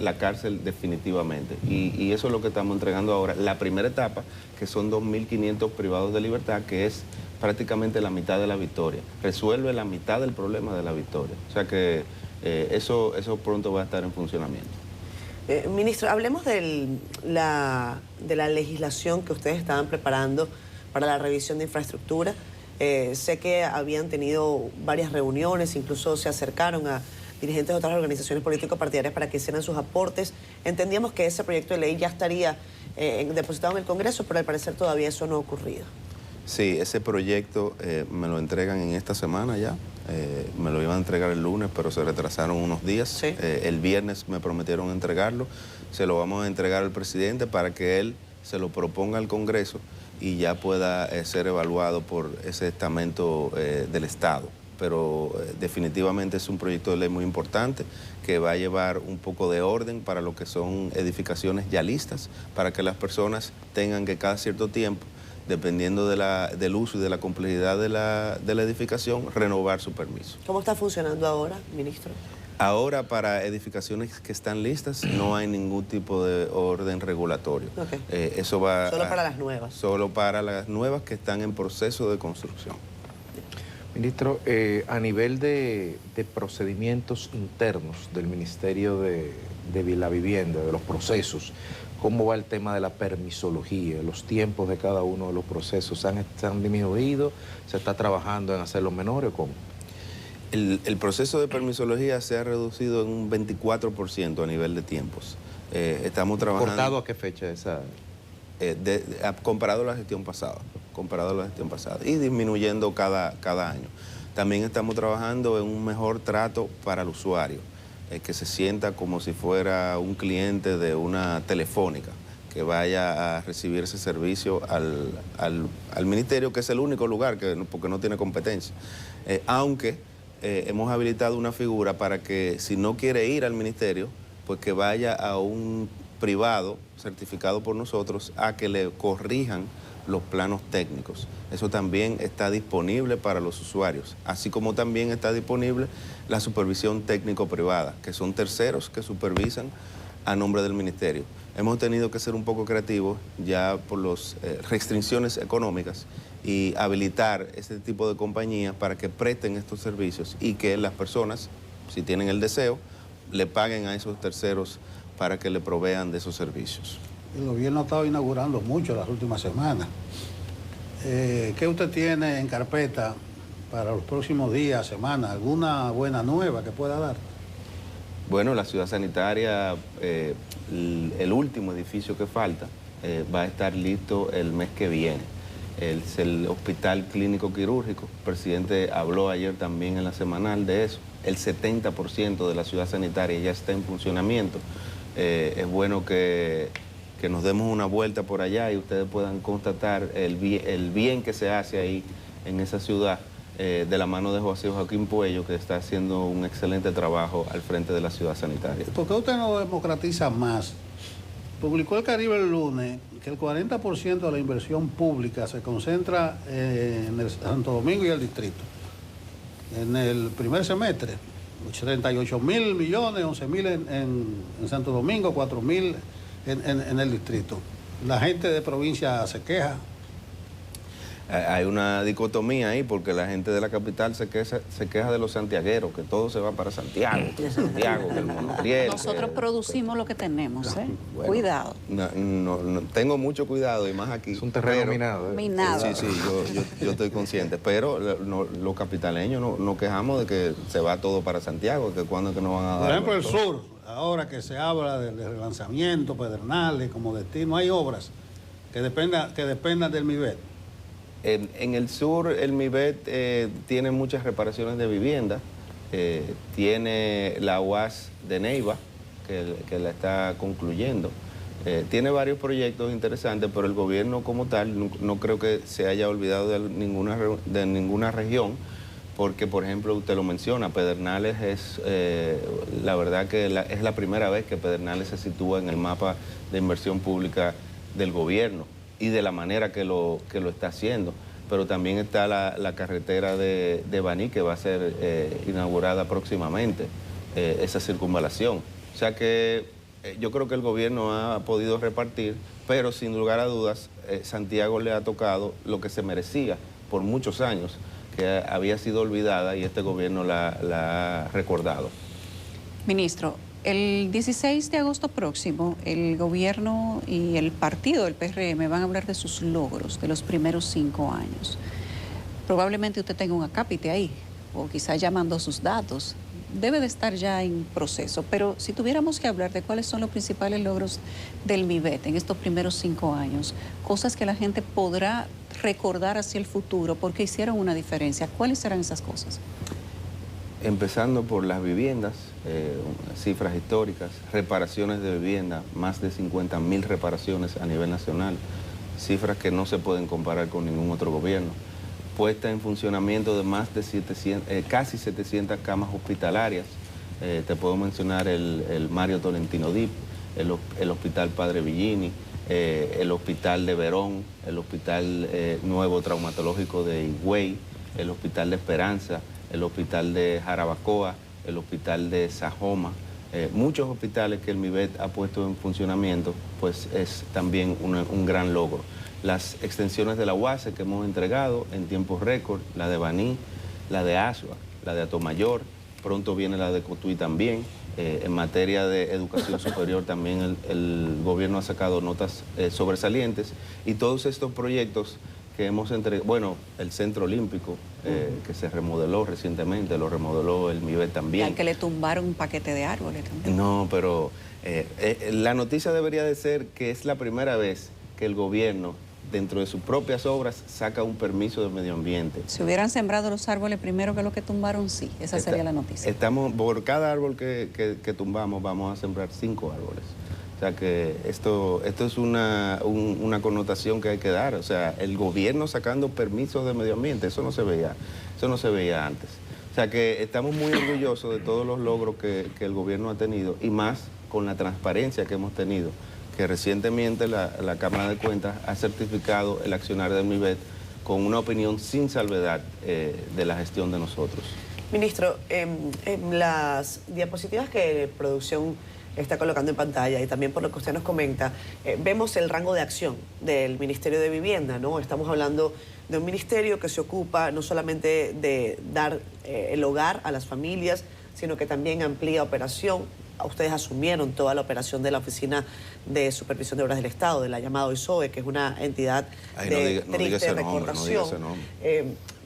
definitivamente. Y eso es lo que estamos entregando ahora. La primera etapa, que son 2.500 privados de libertad, que es prácticamente la mitad de la Victoria. Resuelve la mitad del problema de la Victoria. O sea que eso pronto va a estar en funcionamiento. Ministro, hablemos de la legislación que ustedes estaban preparando para la revisión de infraestructura. Sé que habían tenido varias reuniones, incluso se acercaron a dirigentes de otras organizaciones político-partidarias para que hicieran sus aportes. Entendíamos que ese proyecto de ley ya estaría depositado en el Congreso, pero al parecer todavía eso no ha ocurrido. Sí, ese proyecto me lo entregan en esta semana ya. Me lo iban a entregar el lunes, pero se retrasaron unos días. Sí. El viernes me prometieron entregarlo. Se lo vamos a entregar al presidente para que él se lo proponga al Congreso y ya pueda ser evaluado por ese estamento del Estado. Pero definitivamente es un proyecto de ley muy importante que va a llevar un poco de orden para lo que son edificaciones ya listas, para que las personas tengan que cada cierto tiempo dependiendo del uso y de la complejidad de la edificación, renovar su permiso. ¿Cómo está funcionando ahora, ministro? Ahora, para edificaciones que están listas, no hay ningún tipo de orden regulatorio. Okay. Eso va solo para las nuevas. Solo para las nuevas que están en proceso de construcción. Ministro, a nivel de procedimientos internos del Ministerio de la Vivienda, de los procesos, ¿cómo va el tema de la permisología? ¿Los tiempos de cada uno de los procesos se han disminuido? ¿Se está trabajando en hacerlos menores o cómo? El proceso de permisología se ha reducido en un 24% a nivel de tiempos. Estamos trabajando... ¿Cortado a qué fecha esa? Comparado a la gestión pasada. Y disminuyendo cada año. También estamos trabajando en un mejor trato para el usuario, que se sienta como si fuera un cliente de una telefónica, que vaya a recibir ese servicio al ministerio, que es el único lugar, porque no tiene competencia. Aunque hemos habilitado una figura para que si no quiere ir al ministerio, pues que vaya a un privado certificado por nosotros a que le corrijan los planos técnicos. Eso también está disponible para los usuarios, así como también está disponible la supervisión técnico-privada, que son terceros que supervisan a nombre del ministerio. Hemos tenido que ser un poco creativos ya por las restricciones económicas y habilitar este tipo de compañías para que presten estos servicios y que las personas, si tienen el deseo, le paguen a esos terceros para que le provean de esos servicios. El gobierno ha estado inaugurando mucho las últimas semanas. ¿Qué usted tiene en carpeta para los próximos días, semanas? ¿Alguna buena nueva que pueda dar? Bueno, la ciudad sanitaria, el último edificio que falta, va a estar listo el mes que viene. Es el Hospital Clínico Quirúrgico. El presidente habló ayer también en la semanal de eso. El 70% de la ciudad sanitaria ya está en funcionamiento. Es bueno que nos demos una vuelta por allá y ustedes puedan constatar el bien que se hace ahí en esa ciudad, de la mano de José Joaquín Puello, que está haciendo un excelente trabajo al frente de la ciudad sanitaria. ¿Por qué usted no democratiza más? Publicó el Caribe el lunes que el 40% de la inversión pública se concentra en el Santo Domingo y el distrito. En el primer semestre, 38.000 millones, 11.000 en Santo Domingo, 4.000 en el distrito. La gente de provincia se queja. Hay una dicotomía ahí, porque la gente de la capital se queja de los santiagueros, que todo se va para Santiago, que el monorriel. Nosotros producimos lo que tenemos, ¿eh? Bueno, cuidado. No, tengo mucho cuidado, y más aquí. Es un terreno minado. Minado. Sí, yo estoy consciente, pero los capitaleños no quejamos de que se va todo para Santiago, que cuando que nos van a dar... Por ejemplo, el sur, ahora que se habla de relanzamiento, Pedernales como destino, hay obras que dependan del MIBET. En el sur, el MIBET tiene muchas reparaciones de vivienda. Tiene la UAS de Neiva, que la está concluyendo. Tiene varios proyectos interesantes, pero el gobierno como tal no creo que se haya olvidado de ninguna región, porque, por ejemplo, usted lo menciona, Pedernales es, la verdad que es la primera vez que Pedernales se sitúa en el mapa de inversión pública del gobierno, y de la manera que lo está haciendo. Pero también está la carretera de Baní, que va a ser inaugurada próximamente, esa circunvalación. O sea que yo creo que el gobierno ha podido repartir, pero sin lugar a dudas, Santiago le ha tocado lo que se merecía por muchos años, que había sido olvidada, y este gobierno la ha recordado. Ministro, el 16 de agosto próximo, el gobierno y el partido del PRM van a hablar de sus logros de los primeros 5 años. Probablemente usted tenga un acápite ahí, o quizá ya mandó sus datos. Debe de estar ya en proceso, pero si tuviéramos que hablar de cuáles son los principales logros del MIBET en estos primeros 5 años, cosas que la gente podrá recordar hacia el futuro porque hicieron una diferencia, ¿cuáles serán esas cosas? Empezando por las viviendas, cifras históricas, reparaciones de vivienda, más de 50.000 reparaciones a nivel nacional, cifras que no se pueden comparar con ningún otro gobierno. Puesta en funcionamiento de más de casi 700 camas hospitalarias. Te puedo mencionar el Mario Tolentino Dip, el Hospital Padre Villini, el hospital de Verón, el hospital nuevo traumatológico de Higüey, el hospital de Esperanza, el hospital de Jarabacoa, el hospital de Sajoma, muchos hospitales que el MIBET ha puesto en funcionamiento, pues es también un gran logro. Las extensiones de la UASE que hemos entregado en tiempos récord, la de Baní, la de Asua, la de Atomayor, pronto viene la de Cotuí también. En materia de educación superior también el gobierno ha sacado notas sobresalientes, y todos estos proyectos que hemos entregado, bueno, el Centro Olímpico, que se remodeló recientemente, lo remodeló el MIBET también. Y al que le tumbaron un paquete de árboles también. No, pero la noticia debería de ser que es la primera vez que el gobierno, dentro de sus propias obras, saca un permiso de medio ambiente. Si hubieran sembrado los árboles primero que los que tumbaron, sí, esa sería la noticia. Por cada árbol que tumbamos, vamos a sembrar 5 árboles. O sea que esto es una connotación que hay que dar. O sea, el gobierno sacando permisos de medio ambiente, eso no se veía antes. O sea que estamos muy orgullosos de todos los logros que el gobierno ha tenido, y más con la transparencia que hemos tenido, que recientemente la Cámara de Cuentas ha certificado el accionar del MIBET con una opinión sin salvedad de la gestión de nosotros. Ministro, en las diapositivas que producción está colocando en pantalla, y también por lo que usted nos comenta, vemos el rango de acción del Ministerio de Vivienda, ¿no? Estamos hablando de un ministerio que se ocupa no solamente de dar el hogar a las familias, sino que también amplía operación. Ustedes asumieron toda la operación de la Oficina de Supervisión de Obras del Estado, de la llamada OISOE, que es una entidad de triste recordación.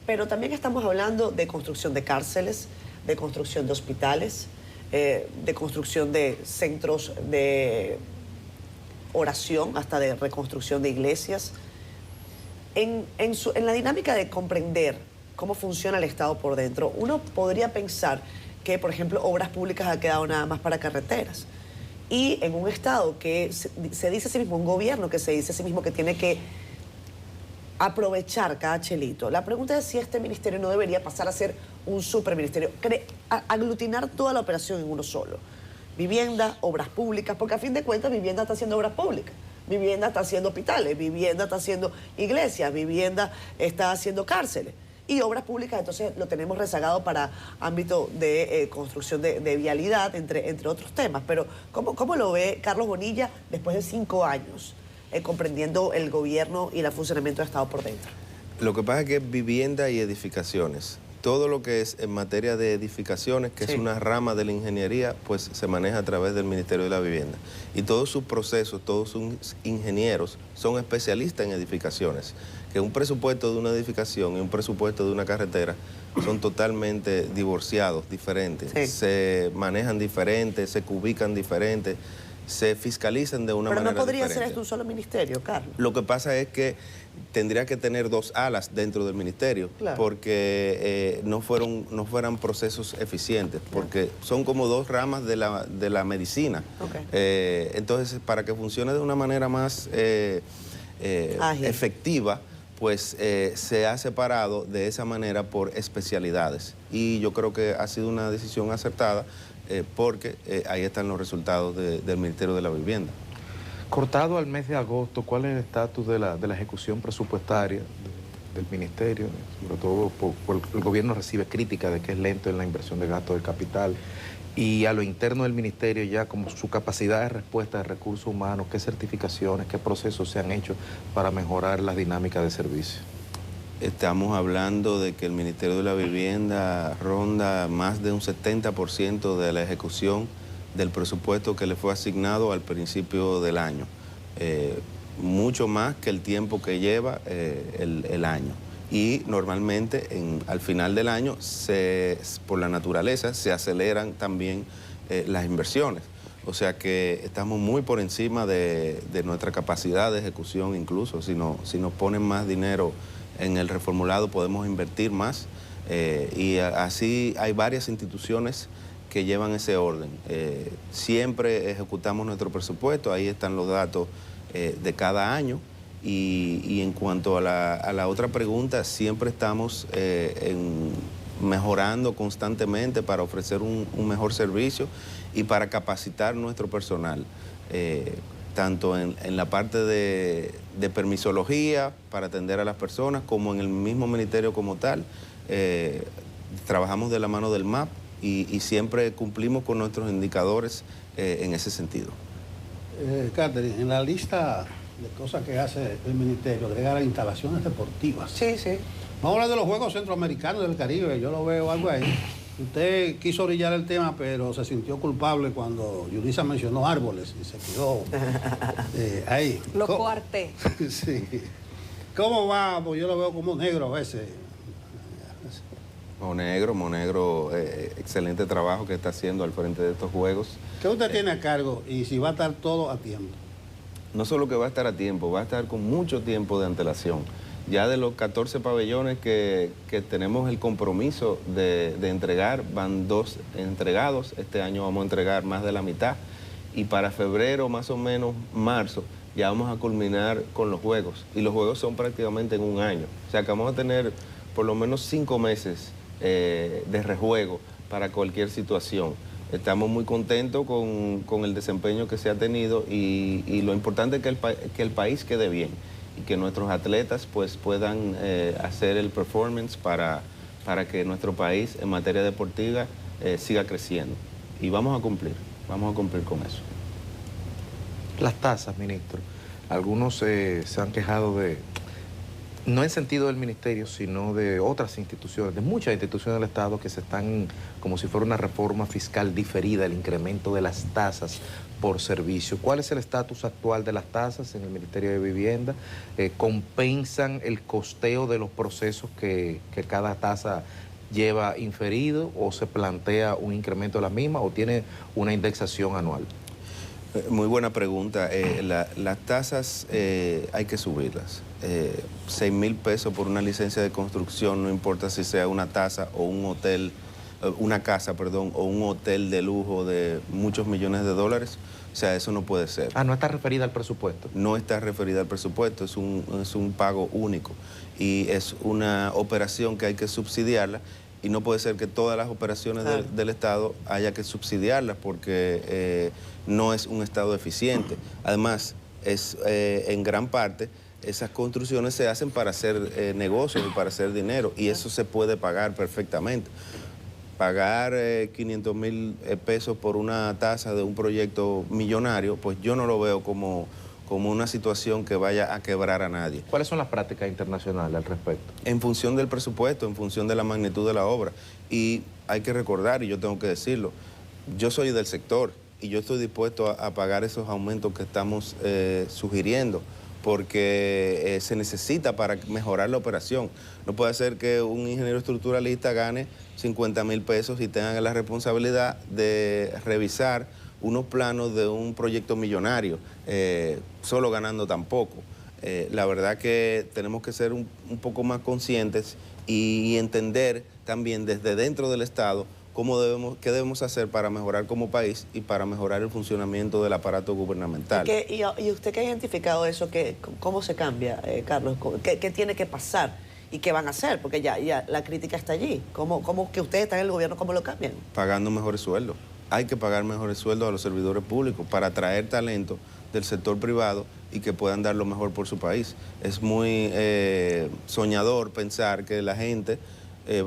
Pero también estamos hablando de construcción de cárceles, de construcción de hospitales, de construcción de centros de oración, hasta de reconstrucción de iglesias. En la dinámica de comprender cómo funciona el Estado por dentro, uno podría pensar que, por ejemplo, obras públicas ha quedado nada más para carreteras. Y en un Estado que se dice a sí mismo, un gobierno que se dice a sí mismo que tiene que aprovechar cada chelito. La pregunta es si este ministerio no debería pasar a ser un superministerio, aglutinar toda la operación en uno solo. Vivienda, obras públicas, porque a fin de cuentas Vivienda está haciendo obras públicas, Vivienda está haciendo hospitales, Vivienda está haciendo iglesias, Vivienda está haciendo cárceles. Y obras públicas, entonces lo tenemos rezagado para ámbito de construcción de vialidad, entre otros temas. Pero ¿cómo lo ve Carlos Bonilla después de 5 años comprendiendo el gobierno y el funcionamiento del Estado por dentro? Lo que pasa es que vivienda y edificaciones, todo lo que es en materia de edificaciones, que es una rama de la ingeniería, pues se maneja a través del Ministerio de la Vivienda. Y todos sus procesos, todos sus ingenieros son especialistas en edificaciones. Que un presupuesto de una edificación y un presupuesto de una carretera son totalmente divorciados, diferentes. Sí. Se manejan diferentes, se ubican diferentes, se fiscalizan de una manera diferente. Pero no podría ser esto un solo ministerio, Carlos. Lo que pasa es que tendría que tener 2 alas dentro del ministerio, claro, porque no fueran procesos eficientes, porque son como 2 ramas de la medicina. Okay. Entonces, para que funcione de una manera más efectiva, pues se ha separado de esa manera por especialidades. Y yo creo que ha sido una decisión acertada, porque ahí están los resultados del Ministerio de la Vivienda. Cortado al mes de agosto, ¿cuál es el estatus de la ejecución presupuestaria del ministerio? Sobre todo porque el gobierno recibe críticas de que es lento en la inversión de gasto del capital. Y a lo interno del ministerio, ya como su capacidad de respuesta de recursos humanos, ¿qué certificaciones, qué procesos se han hecho para mejorar las dinámicas de servicio? Estamos hablando de que el Ministerio de la Vivienda ronda más de un 70% de la ejecución del presupuesto que le fue asignado al principio del año. Mucho más que el tiempo que lleva el año. Y normalmente al final del año, por la naturaleza, se aceleran también las inversiones. O sea que estamos muy por encima de nuestra capacidad de ejecución incluso. Si nos ponen más dinero en el reformulado, podemos invertir más. Y así hay varias instituciones que llevan ese orden. Siempre ejecutamos nuestro presupuesto, ahí están los datos de cada año. Y en cuanto a la otra pregunta, siempre estamos mejorando constantemente para ofrecer un mejor servicio y para capacitar nuestro personal. tanto en la parte de permisología para atender a las personas, como en el mismo ministerio como tal. Trabajamos de la mano del MAP y siempre cumplimos con nuestros indicadores en ese sentido. Catherine, en la lista de cosas que hace el ministerio, agrega las instalaciones deportivas. Sí, sí. Vamos a hablar de los Juegos Centroamericanos del Caribe, yo lo veo algo ahí. Usted quiso orillar el tema, pero se sintió culpable cuando Yulisa mencionó árboles y se quedó ahí. Lo coarté. Sí. ¿Cómo va? Pues yo lo veo como negro a veces. Monegro, excelente trabajo que está haciendo al frente de estos Juegos. ¿Qué usted tiene a cargo y si va a estar todo a tiempo? No solo que va a estar a tiempo, va a estar con mucho tiempo de antelación. Ya de los 14 pabellones que tenemos el compromiso de entregar, van 2 entregados. Este año vamos a entregar más de la mitad. Y para febrero, más o menos marzo, ya vamos a culminar con los Juegos. Y los Juegos son prácticamente en un año. O sea que vamos a tener por lo menos 5 meses de rejuego para cualquier situación. Estamos muy contentos con el desempeño que se ha tenido y lo importante es que el país quede bien y que nuestros atletas pues puedan hacer el performance para que nuestro país en materia deportiva siga creciendo. Y vamos a cumplir con eso. Las tasas, ministro. Algunos se han quejado de, no en sentido del ministerio, sino de otras instituciones, de muchas instituciones del Estado que se están, como si fuera una reforma fiscal diferida, el incremento de las tasas por servicio. ¿Cuál es el estatus actual de las tasas en el Ministerio de Vivienda? ¿Compensan el costeo de los procesos que cada tasa lleva inferido o se plantea un incremento de la misma o tiene una indexación anual? Muy buena pregunta. Las tasas hay que subirlas. 6,000 pesos por una licencia de construcción, no importa si sea una casa o un hotel, una casa, perdón, o un hotel de lujo de muchos millones de dólares. O sea, eso no puede ser. Ah, ¿no está referida al presupuesto? No está referida al presupuesto, es un pago único y es una operación que hay que subsidiarla. Y no puede ser que todas las operaciones del Estado haya que subsidiarlas porque no es un Estado eficiente. Además, en gran parte, esas construcciones se hacen para hacer negocios y para hacer dinero y eso se puede pagar perfectamente. Pagar 500,000 pesos por una tasa de un proyecto millonario, pues yo no lo veo como una situación que vaya a quebrar a nadie. ¿Cuáles son las prácticas internacionales al respecto? En función del presupuesto, en función de la magnitud de la obra. Y hay que recordar, y yo tengo que decirlo, yo soy del sector y yo estoy dispuesto a pagar esos aumentos que estamos sugiriendo porque se necesita para mejorar la operación. No puede ser que un ingeniero estructuralista gane 50,000 pesos y tenga la responsabilidad de revisar unos planos de un proyecto millonario, solo ganando tan poco. La verdad que tenemos que ser un poco más conscientes y entender también desde dentro del Estado qué debemos hacer para mejorar como país y para mejorar el funcionamiento del aparato gubernamental. ¿Y usted que ha identificado eso, cómo se cambia, Carlos? ¿Qué tiene que pasar y qué van a hacer? Porque ya la crítica está allí. ¿Cómo que ustedes están en el gobierno, cómo lo cambian? Pagando mejores sueldos. Hay que pagar mejores sueldos a los servidores públicos para atraer talento del sector privado y que puedan dar lo mejor por su país. Es muy soñador pensar que la gente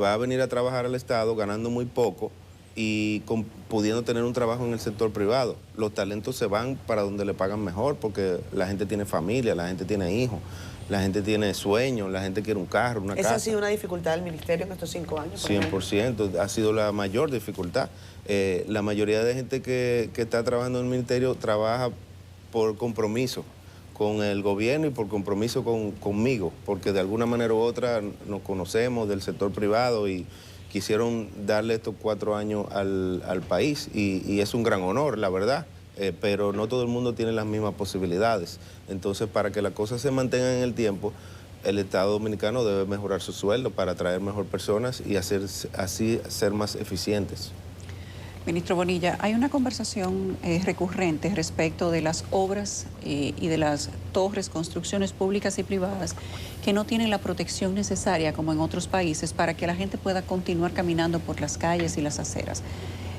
va a venir a trabajar al Estado ganando muy poco y pudiendo tener un trabajo en el sector privado. Los talentos se van para donde le pagan mejor porque la gente tiene familia, la gente tiene hijos, la gente tiene sueños, la gente quiere un carro, una casa. ¿Esa ha sido una dificultad del ministerio en estos 5 años? 100%, ha sido la mayor dificultad. La mayoría de gente que está trabajando en el ministerio trabaja por compromiso con el gobierno y por compromiso conmigo, porque de alguna manera u otra nos conocemos del sector privado y quisieron darle estos 4 años al país y es un gran honor, la verdad, pero no todo el mundo tiene las mismas posibilidades. Entonces, para que las cosas se mantengan en el tiempo, el Estado Dominicano debe mejorar su sueldo para atraer mejor personas y así ser más eficientes. Ministro Bonilla, hay una conversación recurrente respecto de las obras y de las torres, construcciones públicas y privadas que no tienen la protección necesaria como en otros países para que la gente pueda continuar caminando por las calles y las aceras.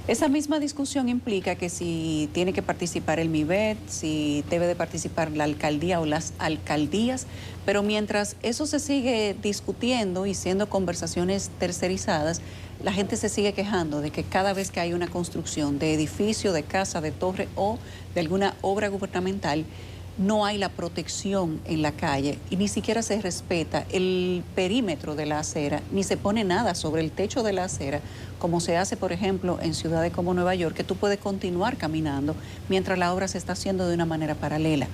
Esa misma discusión implica que si tiene que participar el MIBET, si debe de participar la alcaldía o las alcaldías, pero mientras eso se sigue discutiendo y siendo conversaciones tercerizadas, la gente se sigue quejando de que cada vez que hay una construcción de edificio, de casa, de torre o de alguna obra gubernamental, no hay la protección en la calle y ni siquiera se respeta el perímetro de la acera, ni se pone nada sobre el techo de la acera, como se hace, por ejemplo, en ciudades como Nueva York, que tú puedes continuar caminando mientras la obra se está haciendo de una manera paralela.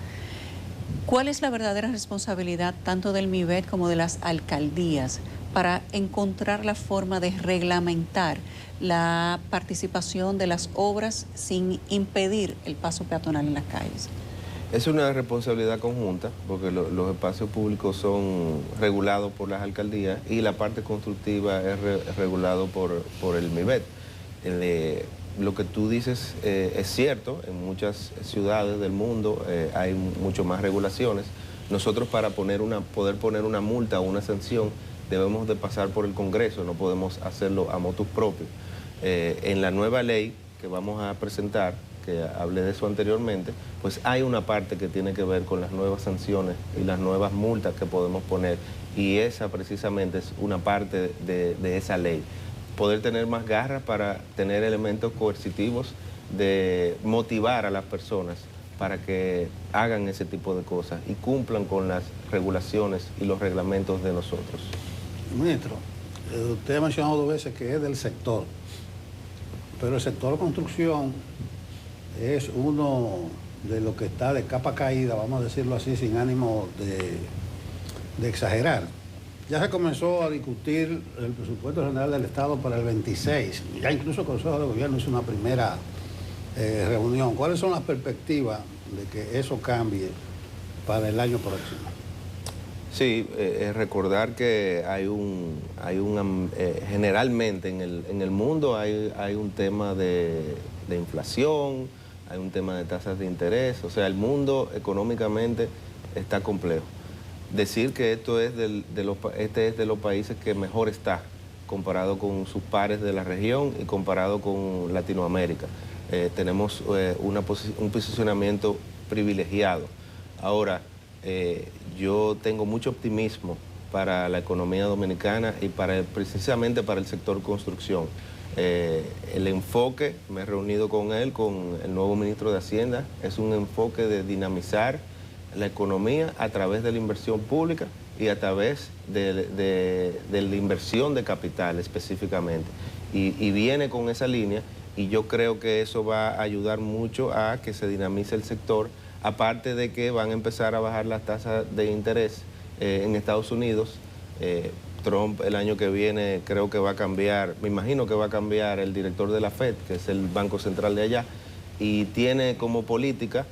¿Cuál es la verdadera responsabilidad tanto del MIBET como de las alcaldías para encontrar la forma de reglamentar la participación de las obras sin impedir el paso peatonal en las calles? Es una responsabilidad conjunta, porque los espacios públicos son regulados por las alcaldías y la parte constructiva es regulado por el MIBET. Lo que tú dices es cierto, en muchas ciudades del mundo hay mucho más regulaciones. Nosotros para poder poner una multa o una sanción debemos de pasar por el Congreso, no podemos hacerlo a motus propio. En la nueva ley que vamos a presentar, que hablé de eso anteriormente, pues hay una parte que tiene que ver con las nuevas sanciones y las nuevas multas que podemos poner, y esa precisamente es una parte de esa ley. Poder tener más garras para tener elementos coercitivos de motivar a las personas para que hagan ese tipo de cosas y cumplan con las regulaciones y los reglamentos de nosotros. Ministro, usted ha mencionado 2 veces que es del sector, pero el sector de construcción es uno de los que está de capa caída, vamos a decirlo así, sin ánimo de exagerar. Ya se comenzó a discutir el presupuesto general del Estado para el 26. Ya incluso el Consejo de Gobierno hizo una primera reunión. ¿Cuáles son las perspectivas de que eso cambie para el año próximo? Sí, recordar que generalmente en el mundo hay un tema de inflación, hay un tema de tasas de interés, o sea, el mundo económicamente está complejo. Decir que este es de los países que mejor está comparado con sus pares de la región y comparado con Latinoamérica. Tenemos un posicionamiento privilegiado. Ahora, yo tengo mucho optimismo para la economía dominicana y precisamente para el sector construcción. El enfoque, me he reunido con él, con el nuevo ministro de Hacienda, es un enfoque de dinamizar la economía a través de la inversión pública y a través de la inversión de capital específicamente. Y viene con esa línea y yo creo que eso va a ayudar mucho a que se dinamice el sector, aparte de que van a empezar a bajar las tasas de interés en Estados Unidos. Trump el año que viene creo que va a cambiar, me imagino que va a cambiar el director de la FED, que es el Banco Central de allá, y tiene como política,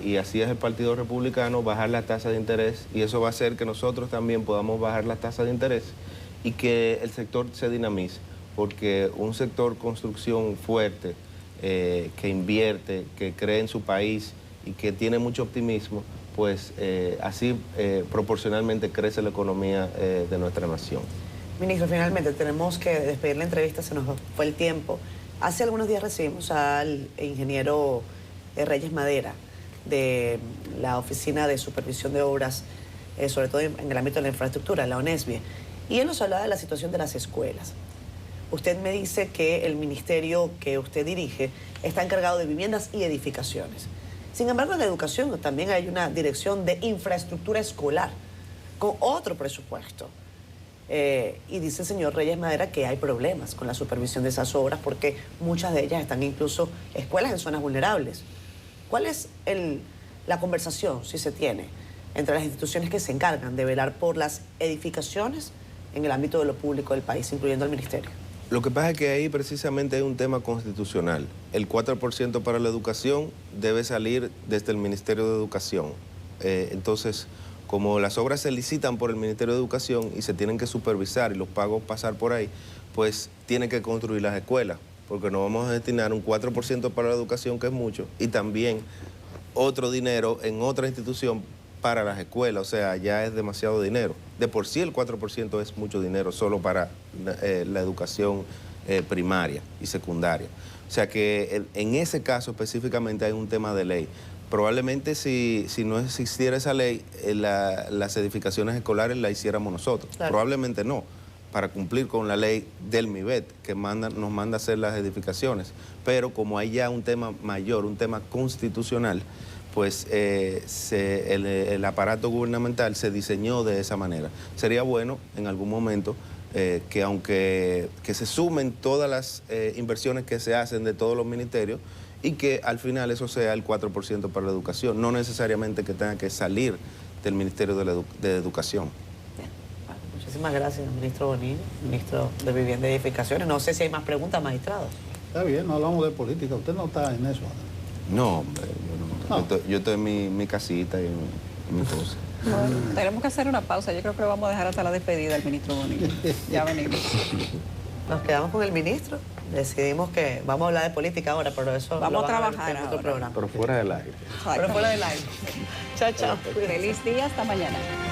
y así es el Partido Republicano, bajar la tasa de interés, y eso va a hacer que nosotros también podamos bajar la tasa de interés y que el sector se dinamice, porque un sector construcción fuerte, que invierte, que cree en su país y que tiene mucho optimismo, pues así proporcionalmente crece la economía de nuestra nación. Ministro, finalmente tenemos que despedir la entrevista, se nos fue el tiempo. Hace algunos días recibimos al ingeniero Reyes Madera de la Oficina de Supervisión de Obras, sobre todo en el ámbito de la infraestructura, la ONESBIE, y él nos hablaba de la situación de las escuelas. Usted me dice que el ministerio que usted dirige está encargado de viviendas y edificaciones. Sin embargo, en la educación también hay una dirección de infraestructura escolar con otro presupuesto. Y dice el señor Reyes Madera que hay problemas con la supervisión de esas obras porque muchas de ellas están incluso escuelas en zonas vulnerables. ¿Cuál es la conversación, si se tiene, entre las instituciones que se encargan de velar por las edificaciones en el ámbito de lo público del país, incluyendo el ministerio? Lo que pasa es que ahí precisamente hay un tema constitucional. El 4% para la educación debe salir desde el Ministerio de Educación. Entonces, como las obras se licitan por el Ministerio de Educación y se tienen que supervisar y los pagos pasar por ahí, pues tienen que construir las escuelas, porque no vamos a destinar un 4% para la educación, que es mucho, y también otro dinero en otra institución para las escuelas, o sea, ya es demasiado dinero. De por sí el 4% es mucho dinero solo para la educación primaria y secundaria. O sea que en ese caso específicamente hay un tema de ley. Probablemente si no existiera esa ley, las edificaciones escolares las hiciéramos nosotros. Claro. Probablemente no, para cumplir con la ley del MIBET, que nos manda a hacer las edificaciones. Pero como hay ya un tema mayor, un tema constitucional, pues el aparato gubernamental se diseñó de esa manera. Sería bueno en algún momento que se sumen todas las inversiones que se hacen de todos los ministerios y que al final eso sea el 4% para la educación, no necesariamente que tenga que salir del Ministerio de Educación. Bien. Bueno, muchísimas gracias, ministro Bonilla, ministro de Vivienda y Edificaciones. No sé si hay más preguntas, magistrado. Está bien, no hablamos de política, usted no está en eso. No, hombre, yo estoy en mi casita y en mi cosa. Bueno, tenemos que hacer una pausa. Yo creo que lo vamos a dejar hasta la despedida del ministro Bonilla. Ya venimos. Nos quedamos con el ministro. Decidimos que vamos a hablar de política ahora, pero eso Vamos lo a van ver trabajar en otro ahora. programa. Pero fuera del aire. Pero fuera del aire. Chao, chao. Feliz día, hasta mañana.